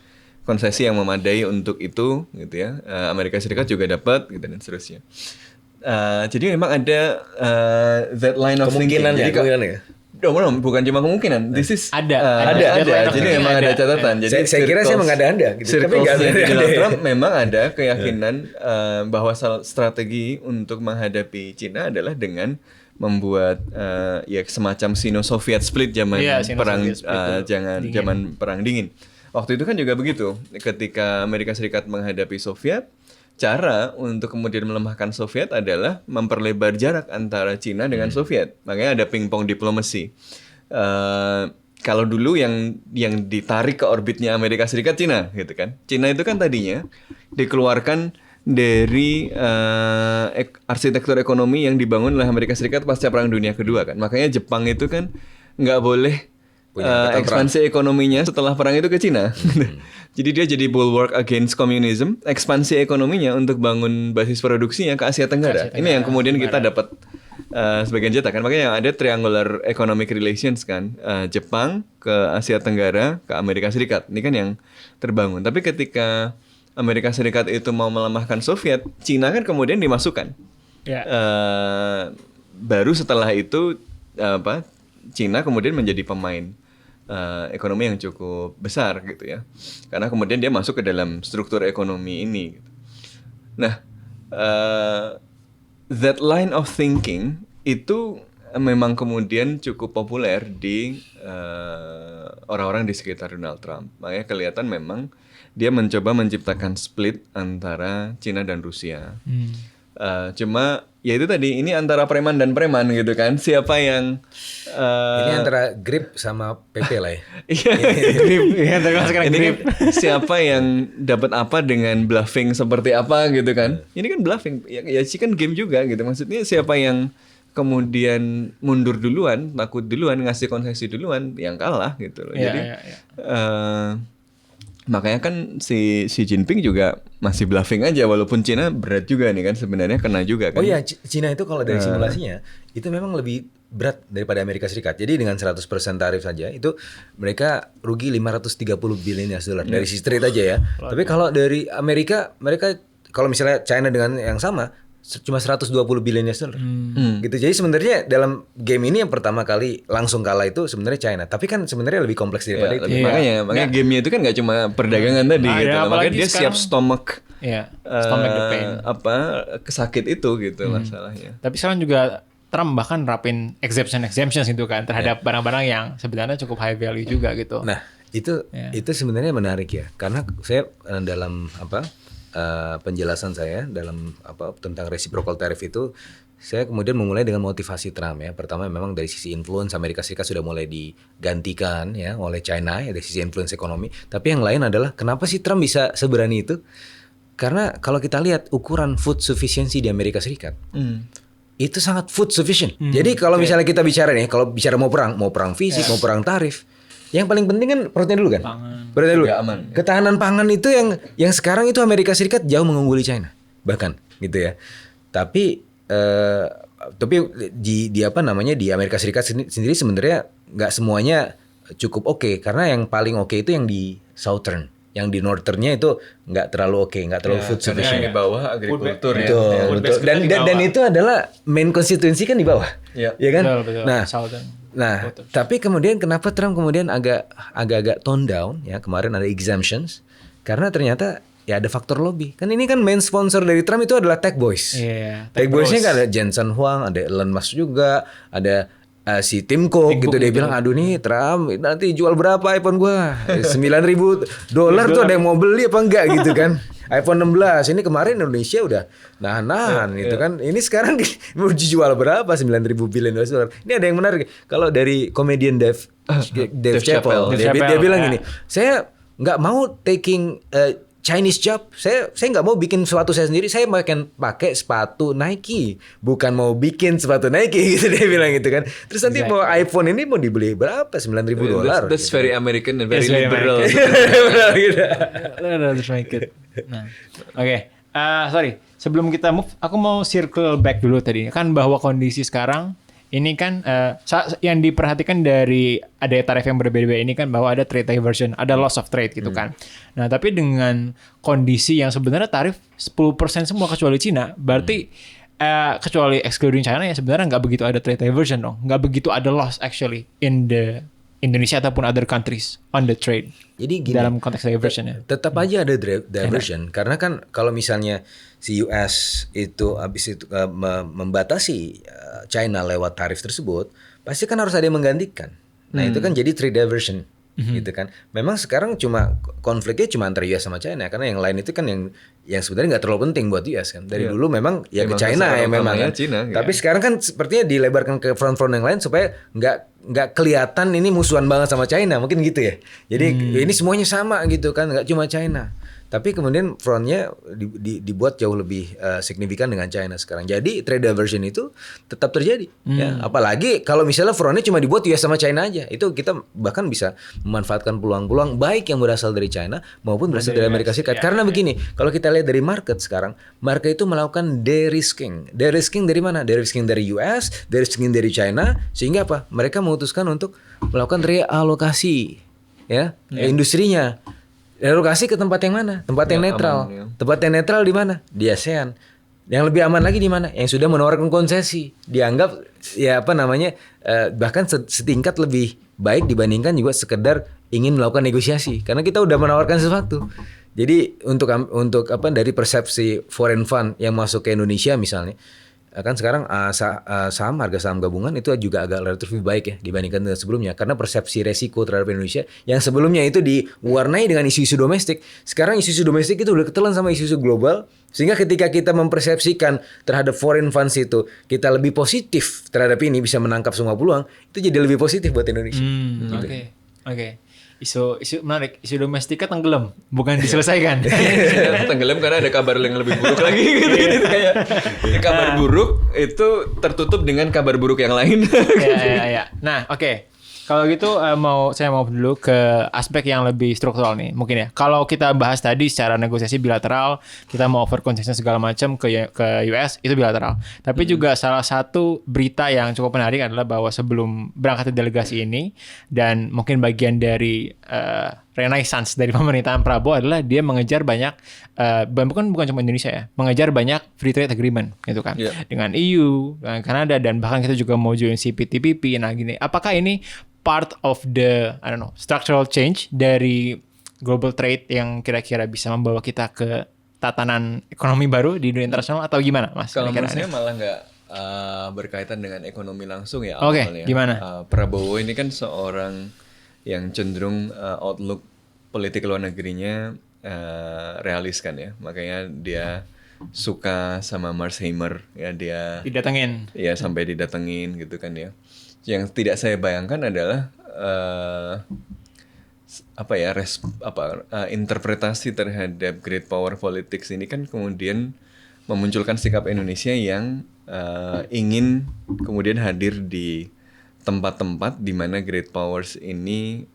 konsesi yang memadai untuk itu, gitu ya. Amerika Serikat juga dapat, gitu dan seterusnya. Jadi memang ada that line of thinking. Kemungkinan ya. Bukan cuma kemungkinan. This is ada. Jadi memang ada catatan. Jadi saya kira saya mengada-ada gitu. Tapi Donald Trump memang ada keyakinan bahwa strategi untuk menghadapi Cina adalah dengan membuat ya semacam Sino-Soviet split zaman perang dingin. Waktu itu kan juga begitu. Ketika Amerika Serikat menghadapi Soviet, cara untuk kemudian melemahkan Soviet adalah memperlebar jarak antara Cina dengan Soviet. Makanya ada pingpong diplomasi. Kalau dulu yang ditarik ke orbitnya Amerika Serikat Cina, gitu kan. Cina itu kan tadinya dikeluarkan dari arsitektur ekonomi yang dibangun oleh Amerika Serikat pasca Perang Dunia Kedua kan. Makanya Jepang itu kan nggak boleh ekspansi ekonominya setelah perang itu ke Cina. Jadi dia jadi bulwark against communism, ekspansi ekonominya untuk bangun basis produksinya ke Asia Tenggara. Ini yang kemudian kita dapat sebagian jatah kan. Makanya ada triangular economic relations kan. Jepang ke Asia Tenggara, ke Amerika Serikat. Ini kan yang terbangun. Tapi ketika Amerika Serikat itu mau melemahkan Soviet, Cina kan kemudian dimasukkan. Baru setelah itu Cina kemudian menjadi pemain ekonomi yang cukup besar gitu ya, karena kemudian dia masuk ke dalam struktur ekonomi ini. Gitu. Nah, that line of thinking itu memang kemudian cukup populer di orang-orang di sekitar Donald Trump. Makanya kelihatan memang dia mencoba menciptakan split antara Cina dan Rusia. Cuma ya itu tadi, ini antara preman dan preman gitu kan. Siapa yang ini antara grip sama PP lah ya. Iya, Grip, ya, sekarang ini grip. kan siapa yang dapat apa dengan bluffing seperti apa gitu kan. Ini kan bluffing, ya sih kan game juga gitu. Maksudnya siapa yang kemudian mundur duluan, takut duluan, ngasih konsesi duluan, yang kalah gitu loh. Iya, Jadi iya, iya. makanya kan si Jinping juga masih bluffing aja, walaupun Cina berat juga nih kan, sebenarnya kena juga kan. Oh iya, Cina itu kalau dari simulasinya itu memang lebih berat daripada Amerika Serikat. Jadi dengan 100% tarif saja itu mereka rugi 530 billion US dollar dari sisi trade aja ya. Tapi kalau dari Amerika, mereka kalau misalnya China dengan yang sama cuma 120 billion US dollar. Gitu. Jadi sebenarnya dalam game ini yang pertama kali langsung kalah itu sebenarnya China. Tapi kan sebenarnya lebih kompleks daripada itu. Makanya gamenya itu kan nggak cuma perdagangan tadi gitu. Makanya dia siap stomach. Iya, stomach the pain. Kesakit itu gitu masalahnya. Tapi sekarang juga Trump bahkan nerapin exemptions itu kan terhadap barang-barang yang sebenarnya cukup high value juga gitu. Nah, itu sebenarnya menarik ya. Karena saya dalam penjelasan saya dalam tentang reciprocal tariff itu, saya kemudian memulai dengan motivasi Trump ya. Pertama memang dari sisi influence Amerika Serikat sudah mulai digantikan ya oleh China ya dari sisi influence ekonomi. Tapi yang lain adalah kenapa sih Trump bisa seberani itu? Karena kalau kita lihat ukuran food sufficiency di Amerika Serikat, itu sangat food sufficient. Jadi kalau misalnya kita bicara nih, kalau bicara mau perang fisik, mau perang tarif, yang paling penting kan perutnya dulu kan. Perutnya dulu. Aman. Ketahanan pangan itu yang sekarang itu Amerika Serikat jauh mengungguli China, bahkan gitu ya. Tapi di Amerika Serikat sendiri sebenarnya nggak semuanya cukup oke, karena yang paling oke itu yang di Southern. Yang di northernnya itu nggak terlalu oke, nggak terlalu food sufficient. Yang di bawah agrikultur ya. Betul. Dan itu adalah main konstituensi kan di bawah, ya kan? Betul. Nah, tapi kemudian kenapa Trump kemudian agak tone down ya kemarin ada exemptions karena ternyata ya ada faktor lobby. Kan ini kan main sponsor dari Trump itu adalah Tech Boys. Tech Boys-nya kan ada Jensen Huang, ada Elon Musk juga, ada si Tim Cook gitu. Dia bilang aduh nih Trump nanti jual berapa iPhone gua $9,000 tuh ada yang mau beli apa enggak gitu kan. iPhone 16 ini kemarin Indonesia udah nahan gitu kan. Ini sekarang mau dijual berapa 9.000 billion dollar. Ini ada yang menarik kalau dari komedian Dave Chappelle. Dia bilang gini, saya nggak mau taking Chinese job, saya nggak mau bikin sepatu saya sendiri, saya pakai sepatu Nike, bukan mau bikin sepatu Nike gitu dia bilang gitu kan. Terus nanti mau iPhone ini mau dibeli berapa $9,000. That's very American and very liberal. Let's make it. Nah, oke. Sorry, sebelum kita move, aku mau circle back dulu tadi. Kan bahwa kondisi sekarang ini kan yang diperhatikan dari ada tarif yang berbeda-beda ini kan bahwa ada trade diversion, ada loss of trade gitu kan. Nah, tapi dengan kondisi yang sebenarnya tarif 10% semua kecuali Cina, berarti kecuali excluding China ya sebenarnya nggak begitu ada trade diversion dong. Nggak begitu ada loss actually in the Indonesia ataupun other countries on the trade. Jadi gini, dalam konteks diversion ya. Tetap aja ada diversion karena kan kalau misalnya si US itu habis itu membatasi China lewat tarif tersebut, pasti kan harus ada yang menggantikan. Nah, itu kan jadi trade diversion gitu kan. Memang sekarang konfliknya cuma antara US sama China karena yang lain itu kan yang sebenarnya nggak terlalu penting buat US kan. Dari dulu memang ya ke China ya memang kan. China, tapi sekarang kan sepertinya dilebarkan ke front-front yang lain supaya nggak kelihatan ini musuhan banget sama China, mungkin gitu ya. Jadi ini semuanya sama gitu kan, nggak cuma China. Tapi kemudian frontnya dibuat jauh lebih signifikan dengan China sekarang. Jadi trade diversion itu tetap terjadi. Ya. Apalagi kalau misalnya frontnya cuma dibuat US sama China aja. Itu kita bahkan bisa memanfaatkan peluang-peluang baik yang berasal dari China maupun berasal dari Amerika Serikat. Karena begini, kalau kita lihat dari market sekarang, market itu melakukan de-risking. De-risking dari mana? De-risking dari US, de-risking dari China. Sehingga apa? Mereka memutuskan untuk melakukan realokasi industrinya. Relokasi ke tempat yang mana? Tempat yang netral. Aman, ya. Tempat yang netral di mana? Di ASEAN. Yang lebih aman lagi di mana? Yang sudah menawarkan konsesi. Dianggap bahkan setingkat lebih baik dibandingkan juga sekedar ingin melakukan negosiasi. Karena kita udah menawarkan sesuatu. Jadi untuk dari persepsi foreign fund yang masuk ke Indonesia misalnya, kan sekarang harga saham gabungan itu juga agak relatif lebih baik ya dibandingkan dengan sebelumnya, karena persepsi resiko terhadap Indonesia yang sebelumnya itu diwarnai dengan isu-isu domestik, sekarang isu-isu domestik itu udah ketelan sama isu-isu global, sehingga ketika kita mempersepsikan terhadap foreign funds itu kita lebih positif terhadap ini, bisa menangkap semua peluang, itu jadi lebih positif buat Indonesia. Oke. Isu menarik, isu domestika tenggelam, bukan diselesaikan. Tenggelam karena ada kabar yang lebih buruk lagi gitu. Kayak kabar buruk itu tertutup dengan kabar buruk yang lain. Ya. Nah, oke. Kalau gitu saya mau dulu ke aspek yang lebih struktural nih, mungkin ya. Kalau kita bahas tadi secara negosiasi bilateral, kita mau over concession segala macam ke US itu bilateral. Tapi juga salah satu berita yang cukup menarik adalah bahwa sebelum berangkat ke delegasi ini, dan mungkin bagian dari renaissance dari pemerintahan Prabowo adalah dia mengejar banyak bukan cuma Indonesia ya, mengejar banyak free trade agreement gitu kan, dengan EU, dengan Kanada, dan bahkan kita juga mau join CPTPP. Nah gini, apakah ini part of the structural change dari global trade yang kira-kira bisa membawa kita ke tatanan ekonomi baru di dunia internasional, atau gimana, Mas? Kalau menurut saya malah nggak berkaitan dengan ekonomi langsung ya. Oke, gimana? Prabowo ini kan seorang yang cenderung outlook politik luar negerinya realis kan ya, makanya dia suka sama Mars Hammer ya, dia didatengin ya, sampai didatengin gitu kan ya. Yang tidak saya bayangkan adalah interpretasi terhadap great power politics ini kan kemudian memunculkan sikap Indonesia yang ingin kemudian hadir di tempat-tempat di mana great powers ini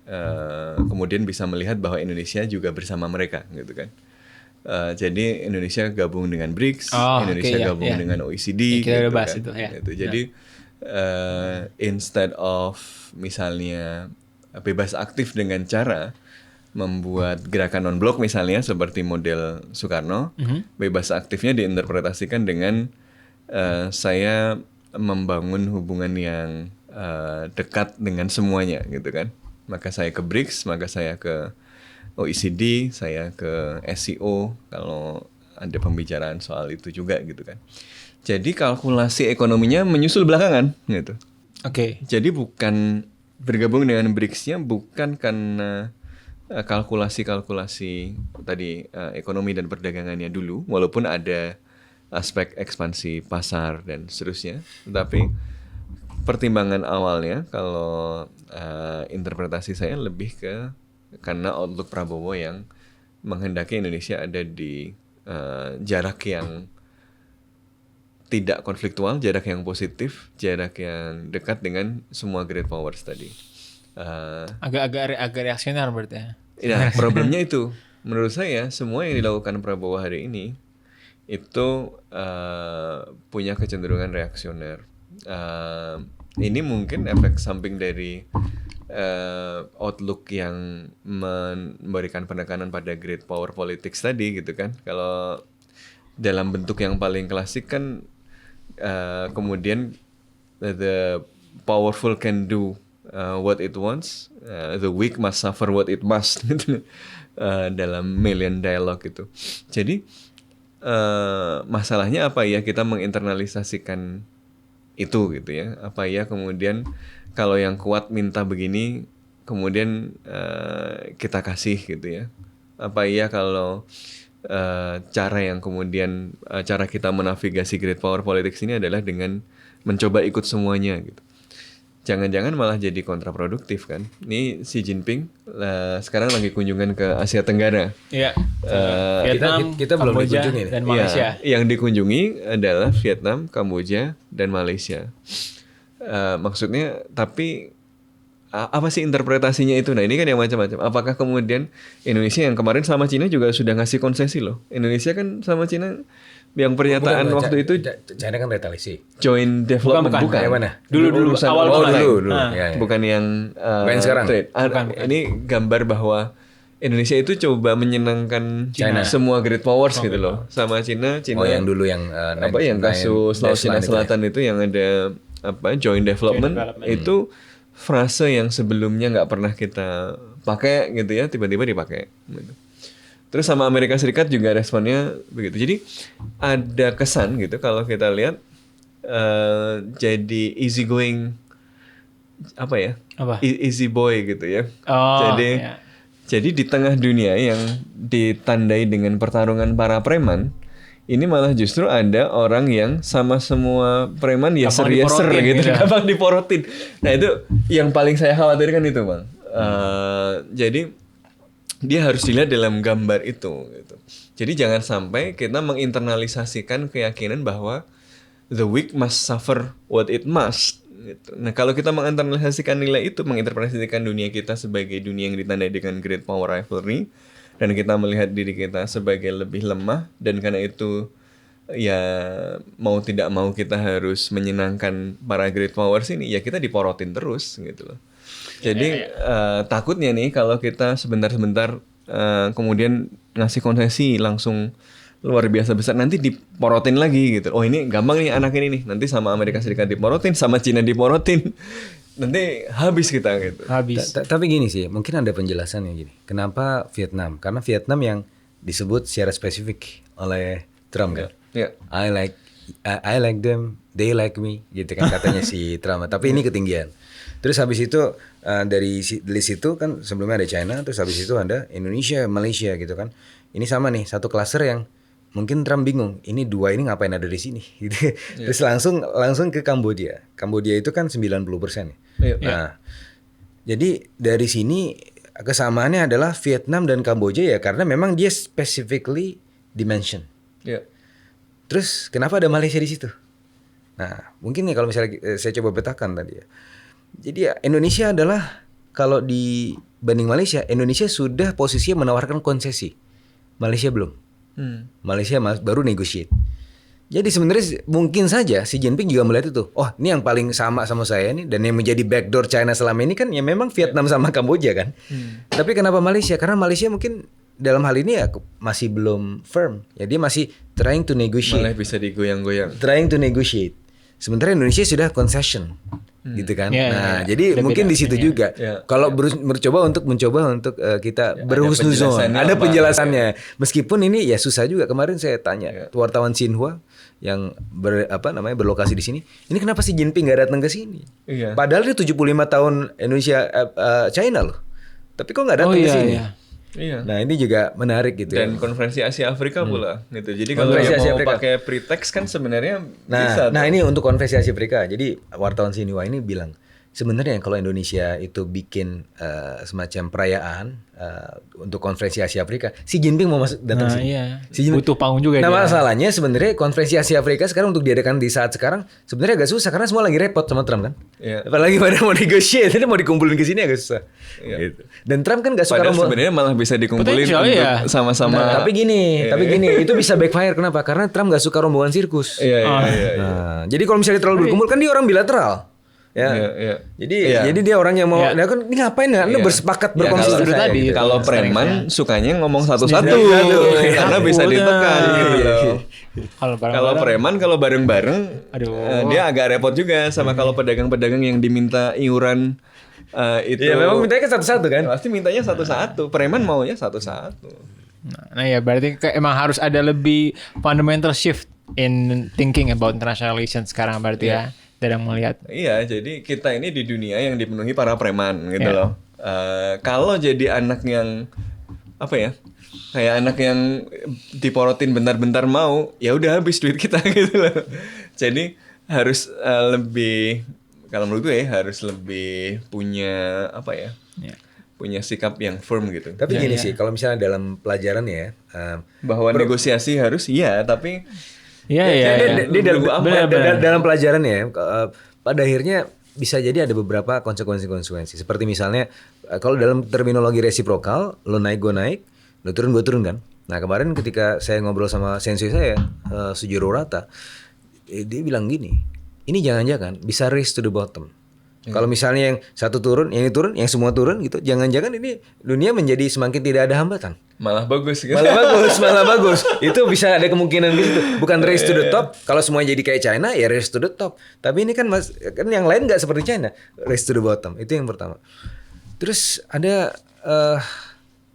kemudian bisa melihat bahwa Indonesia juga bersama mereka gitu kan. Jadi Indonesia gabung dengan BRICS, Indonesia gabung dengan OECD kita gitu bahas kan. itu, ya. Gitu. Jadi instead of misalnya bebas aktif dengan cara membuat gerakan non-blok misalnya seperti model Soekarno, bebas aktifnya diinterpretasikan dengan saya membangun hubungan yang dekat dengan semuanya gitu kan. Maka saya ke BRICS, maka saya ke OECD, saya ke SCO kalau ada pembicaraan soal itu juga gitu kan. Jadi kalkulasi ekonominya menyusul belakangan gitu. Oke. Jadi bukan bergabung dengan BRICS-nya bukan karena kalkulasi tadi ekonomi dan perdagangannya dulu, walaupun ada aspek ekspansi pasar dan seterusnya, tetapi pertimbangan awalnya kalau interpretasi saya lebih ke karena outlook Prabowo yang menghendaki Indonesia ada di jarak yang tidak konfliktual, jarak yang positif, jarak yang dekat dengan semua great powers tadi. Agak reaksioner berarti ya. Nah, problemnya itu menurut saya semua yang dilakukan Prabowo hari ini itu punya kecenderungan reaksioner. Ini mungkin efek samping dari outlook yang memberikan penekanan pada great power politics tadi gitu kan. Kalau dalam bentuk yang paling klasik kan kemudian the powerful can do what it wants, the weak must suffer what it must gitu. Dalam Million Dialogue itu. Jadi masalahnya apa ya kita menginternalisasikan itu gitu ya. Apa ya kemudian kalau yang kuat minta begini kemudian kita kasih gitu ya. Apa ya kalau cara yang kemudian cara kita menavigasi great power politics ini adalah dengan mencoba ikut semuanya gitu. Jangan-jangan malah jadi kontraproduktif kan. Ini Xi Jinping sekarang lagi kunjungan ke Asia Tenggara. Iya. Vietnam, kita belum Kamboja, dikunjungi dan Malaysia. Ya, yang dikunjungi adalah Vietnam, Kamboja, dan Malaysia. Maksudnya, tapi apa sih interpretasinya itu? Nah ini kan yang macam-macam. Apakah kemudian Indonesia yang kemarin sama Cina juga sudah ngasih konsesi loh? Indonesia kan sama Cina yang pernyataan waktu itu China kan retaliasi. Joint development bukan. Yang mana? Dulu awal dulu. Ya. Bukan yang sekarang. Trade. Bukan. Ini gambar bahwa Indonesia itu coba menyenangkan China. semua great powers gitu loh. Sama Cina. Oh yang dulu yang yang kasus Laut Cina Selatan itu yang ada joint development itu frase yang sebelumnya nggak pernah kita pakai gitu ya, tiba-tiba dipakai gitu. Terus sama Amerika Serikat juga responnya begitu. Jadi ada kesan gitu kalau kita lihat jadi easy going apa ya? Easy boy gitu ya. Jadi di tengah dunia yang ditandai dengan pertarungan para preman, ini malah justru ada orang yang sama semua preman ya ser-ser gitu, gampang diporotin. Nah itu yang paling saya khawatirkan itu Bang. Jadi dia harus dilihat dalam gambar itu gitu. Jadi jangan sampai kita menginternalisasikan keyakinan bahwa the weak must suffer what it must gitu. Nah kalau kita menginternalisasikan nilai itu, menginterpretasikan dunia kita sebagai dunia yang ditandai dengan great power rivalry, dan kita melihat diri kita sebagai lebih lemah, dan karena itu ya mau tidak mau kita harus menyenangkan para great powers ini, ya kita diporotin terus gitu loh. Jadi takutnya nih kalau kita sebentar-sebentar kemudian ngasih konsesi langsung luar biasa besar, nanti diporotin lagi gitu. Oh ini gampang nih anak ini nih, nanti sama Amerika Serikat diporotin, sama Cina diporotin, nanti habis kita gitu. Habis. Tapi gini sih, mungkin ada penjelasannya gini. Kenapa Vietnam? Karena Vietnam yang disebut secara spesifik oleh Trump kan. Yeah. I like them, they like me, gitu kan katanya si Trump. Tapi ini ketinggian. Terus habis itu dari list itu kan sebelumnya ada China, terus habis itu ada Indonesia, Malaysia gitu kan. Ini sama nih, satu klaster yang mungkin Trump bingung, ini dua ini ngapain ada di sini gitu. Terus langsung ke Kamboja. Kamboja itu kan 90% ya. Nah, jadi dari sini kesamaannya adalah Vietnam dan Kamboja ya karena memang dia specifically dimension. Terus kenapa ada Malaysia di situ? Nah, mungkin nih kalau misalnya saya coba petakan tadi ya. Jadi ya, Indonesia adalah kalau dibanding Malaysia, Indonesia sudah posisinya menawarkan konsesi. Malaysia belum. Malaysia baru negotiate. Jadi sebenarnya mungkin saja si Jinping juga melihat itu. Oh, ini yang paling sama saya nih, dan yang menjadi backdoor China selama ini kan ya memang Vietnam sama Kamboja kan. Tapi kenapa Malaysia? Karena Malaysia mungkin dalam hal ini ya masih belum firm. Ya dia masih trying to negotiate. Malah bisa digoyang-goyang. Trying to negotiate. Sementara Indonesia sudah concession. Gitu kan. Jadi mungkin di situ juga. Kalau mencoba untuk kita berhusnuzon, ada penjelasannya. Meskipun ini ya susah juga. Kemarin saya tanya wartawan Xinhua yang berlokasi di sini. Ini kenapa si Jinping nggak datang ke sini? Padahal dia 75 tahun Indonesia China loh. Tapi kok nggak datang ke sini? Nah ini juga menarik gitu. Dan konferensi Asia Afrika pula gitu. Jadi kalau yang mau pakai pretext kan sebenarnya bisa. Nah ini untuk konferensi Asia Afrika. Jadi wartawan Xinhua ini bilang sebenarnya kalau Indonesia itu bikin semacam perayaan untuk konferensi Asia Afrika, si Jinping mau datang sini. Si Jinping butuh panggung juga. Nah masalahnya sebenarnya konferensi Asia Afrika sekarang untuk diadakan di saat sekarang sebenarnya agak susah karena semua lagi repot sama Trump kan. Apalagi pada mau negotiate, jadi mau dikumpulin ke sini agak susah. Gitu. Dan Trump kan gak suka rombongan. Sebenarnya malah bisa dikumpulin untuk sama-sama. Nah, tapi gini, itu bisa backfire. Kenapa? Karena Trump gak suka rombongan sirkus. Nah, jadi kalau misalnya terlalu berkumpul kan dia orang bilateral. Jadi dia orang yang mau dia kan ini ngapain ya? Anda bersepakat berkonsisten tadi. Kalau preman sukanya ngomong satu-satu karena bisa ditekan gitu loh. Kalau preman kalau bareng-bareng dia agak repot juga sama kalau pedagang-pedagang yang diminta iuran itu. Ya memang mintanya kan satu-satu kan? Pasti mintanya satu-satu. Preman maunya satu-satu. Nah ya berarti emang harus ada lebih fundamental shift in thinking about international relations sekarang berarti ya. Dalam melihat. Iya, jadi kita ini di dunia yang dipenuhi para preman gitu loh. Kalau jadi anak yang apa ya, kayak anak yang diporotin bentar-bentar mau, ya udah habis duit kita gitu loh. Jadi harus lebih, kalau menurut gue harus lebih punya apa ya, punya sikap yang firm gitu. Tapi gini sih, kalau misalnya dalam pelajaran ya, bahwa negosiasi harus tapi dalam pelajaran ya, pada akhirnya bisa jadi ada beberapa konsekuensi. Seperti misalnya kalau dalam terminologi resiprokal, lo naik gue naik, lo turun gue turun kan. Nah kemarin ketika saya ngobrol sama sensei saya, Sujiro Rata, dia bilang gini, ini jangan-jangan bisa race to the bottom. Kalau misalnya yang satu turun, yang ini turun, yang semua turun gitu, jangan-jangan ini dunia menjadi semakin tidak ada hambatan. Malah bagus gitu. Malah bagus. Itu bisa ada kemungkinan gitu. Bukan race to the top. Kalau semua jadi kayak China ya race to the top. Tapi ini kan kan yang lain nggak seperti China. Race to the bottom. Itu yang pertama. Terus ada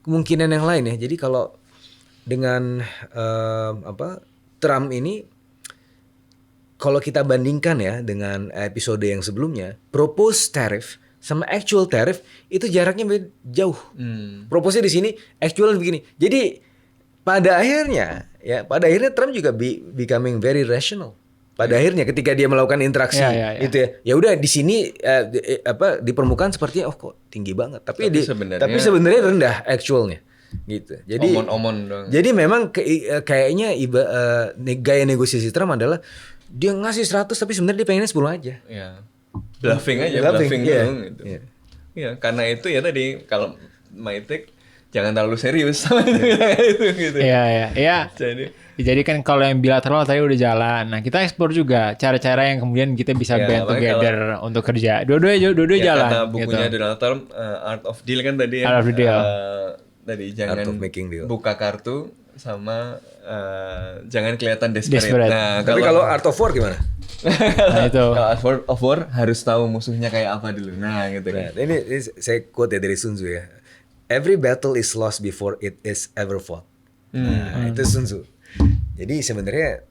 kemungkinan yang lain ya. Jadi kalau dengan Trump ini kalau kita bandingkan ya dengan episode yang sebelumnya, proposed tariff sama actual tariff itu jaraknya jauh. Proposnya di sini, actual begini. Jadi pada akhirnya Trump juga becoming very rational. Pada akhirnya ketika dia melakukan interaksi itu ya udah di sini di permukaan sepertinya kok tinggi banget, tapi sebenarnya rendah actualnya gitu. Jadi omon-omon dong. Jadi memang kayaknya gaya negosiasi Trump adalah dia ngasih 100 tapi sebenarnya dia pengennya 10 aja. Iya. Bluffing dong gitu. Iya, karena itu ya tadi kalau my take jangan terlalu serius sama itu gitu. Iya. Jadi kan kalau yang bilateral tadi udah jalan. Nah, kita eksplor juga cara-cara yang kemudian kita bisa band together untuk kerja. Dua-duanya jalan. Kata bukunya gitu. Donald Trump, Art of Deal kan tadi ya. Art of Deal. Tadi jangan buka kartu sama jangan kelihatan desperate. Nah, tapi kalau Art of War gimana? Nah, itu. Kalau Art of War harus tahu musuhnya kayak apa dulu. Nah, gitu kan. Ini saya quote ya dari Sun Tzu ya. Every battle is lost before it is ever fought. Nah, itu Sun Tzu. Jadi sebenarnya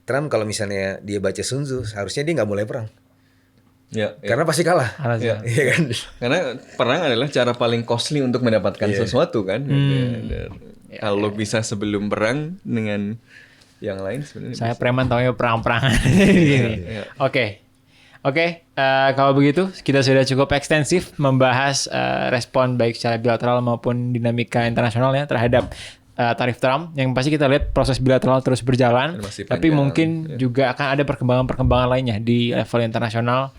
Trump kalau misalnya dia baca Sun Tzu, harusnya dia nggak mulai perang. Karena pasti kalah. Iya kan? Karena perang adalah cara paling costly untuk mendapatkan sesuatu kan. Kalau bisa sebelum perang dengan yang lain sebenarnya. Saya preman taunya perang-perangan. Oke, kalau begitu kita sudah cukup ekstensif membahas respon baik secara bilateral maupun dinamika internasional ya terhadap tarif Trump. Yang pasti kita lihat proses bilateral terus berjalan, tapi mungkin juga akan ada perkembangan-perkembangan lainnya di level internasional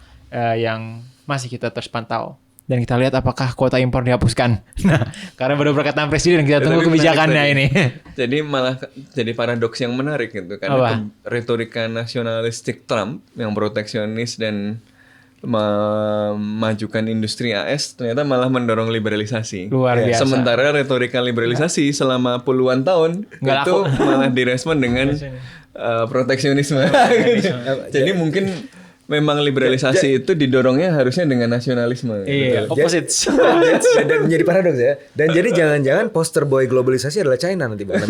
yang masih kita terus pantau. Dan kita lihat apakah kuota impor dihapuskan. Nah, karena baru perkataan presiden kita tunggu kebijakannya ini. Jadi malah jadi paradoks yang menarik gitu karena retorika nasionalistik Trump yang proteksionis dan memajukan industri AS ternyata malah mendorong liberalisasi. Luar biasa. Sementara retorika liberalisasi selama puluhan tahun itu malah direspon dengan proteksionisme. Jadi mungkin memang liberalisasi itu didorongnya harusnya dengan nasionalisme. Iya, opposite. Dan menjadi paradoks ya. Dan jadi jangan-jangan poster boy globalisasi adalah China nanti bukan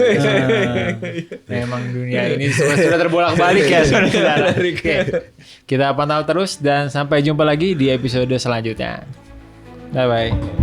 memang dunia ini sudah terbolak-balik ya. Oke. Kita pantau terus dan sampai jumpa lagi di episode selanjutnya. Bye-bye.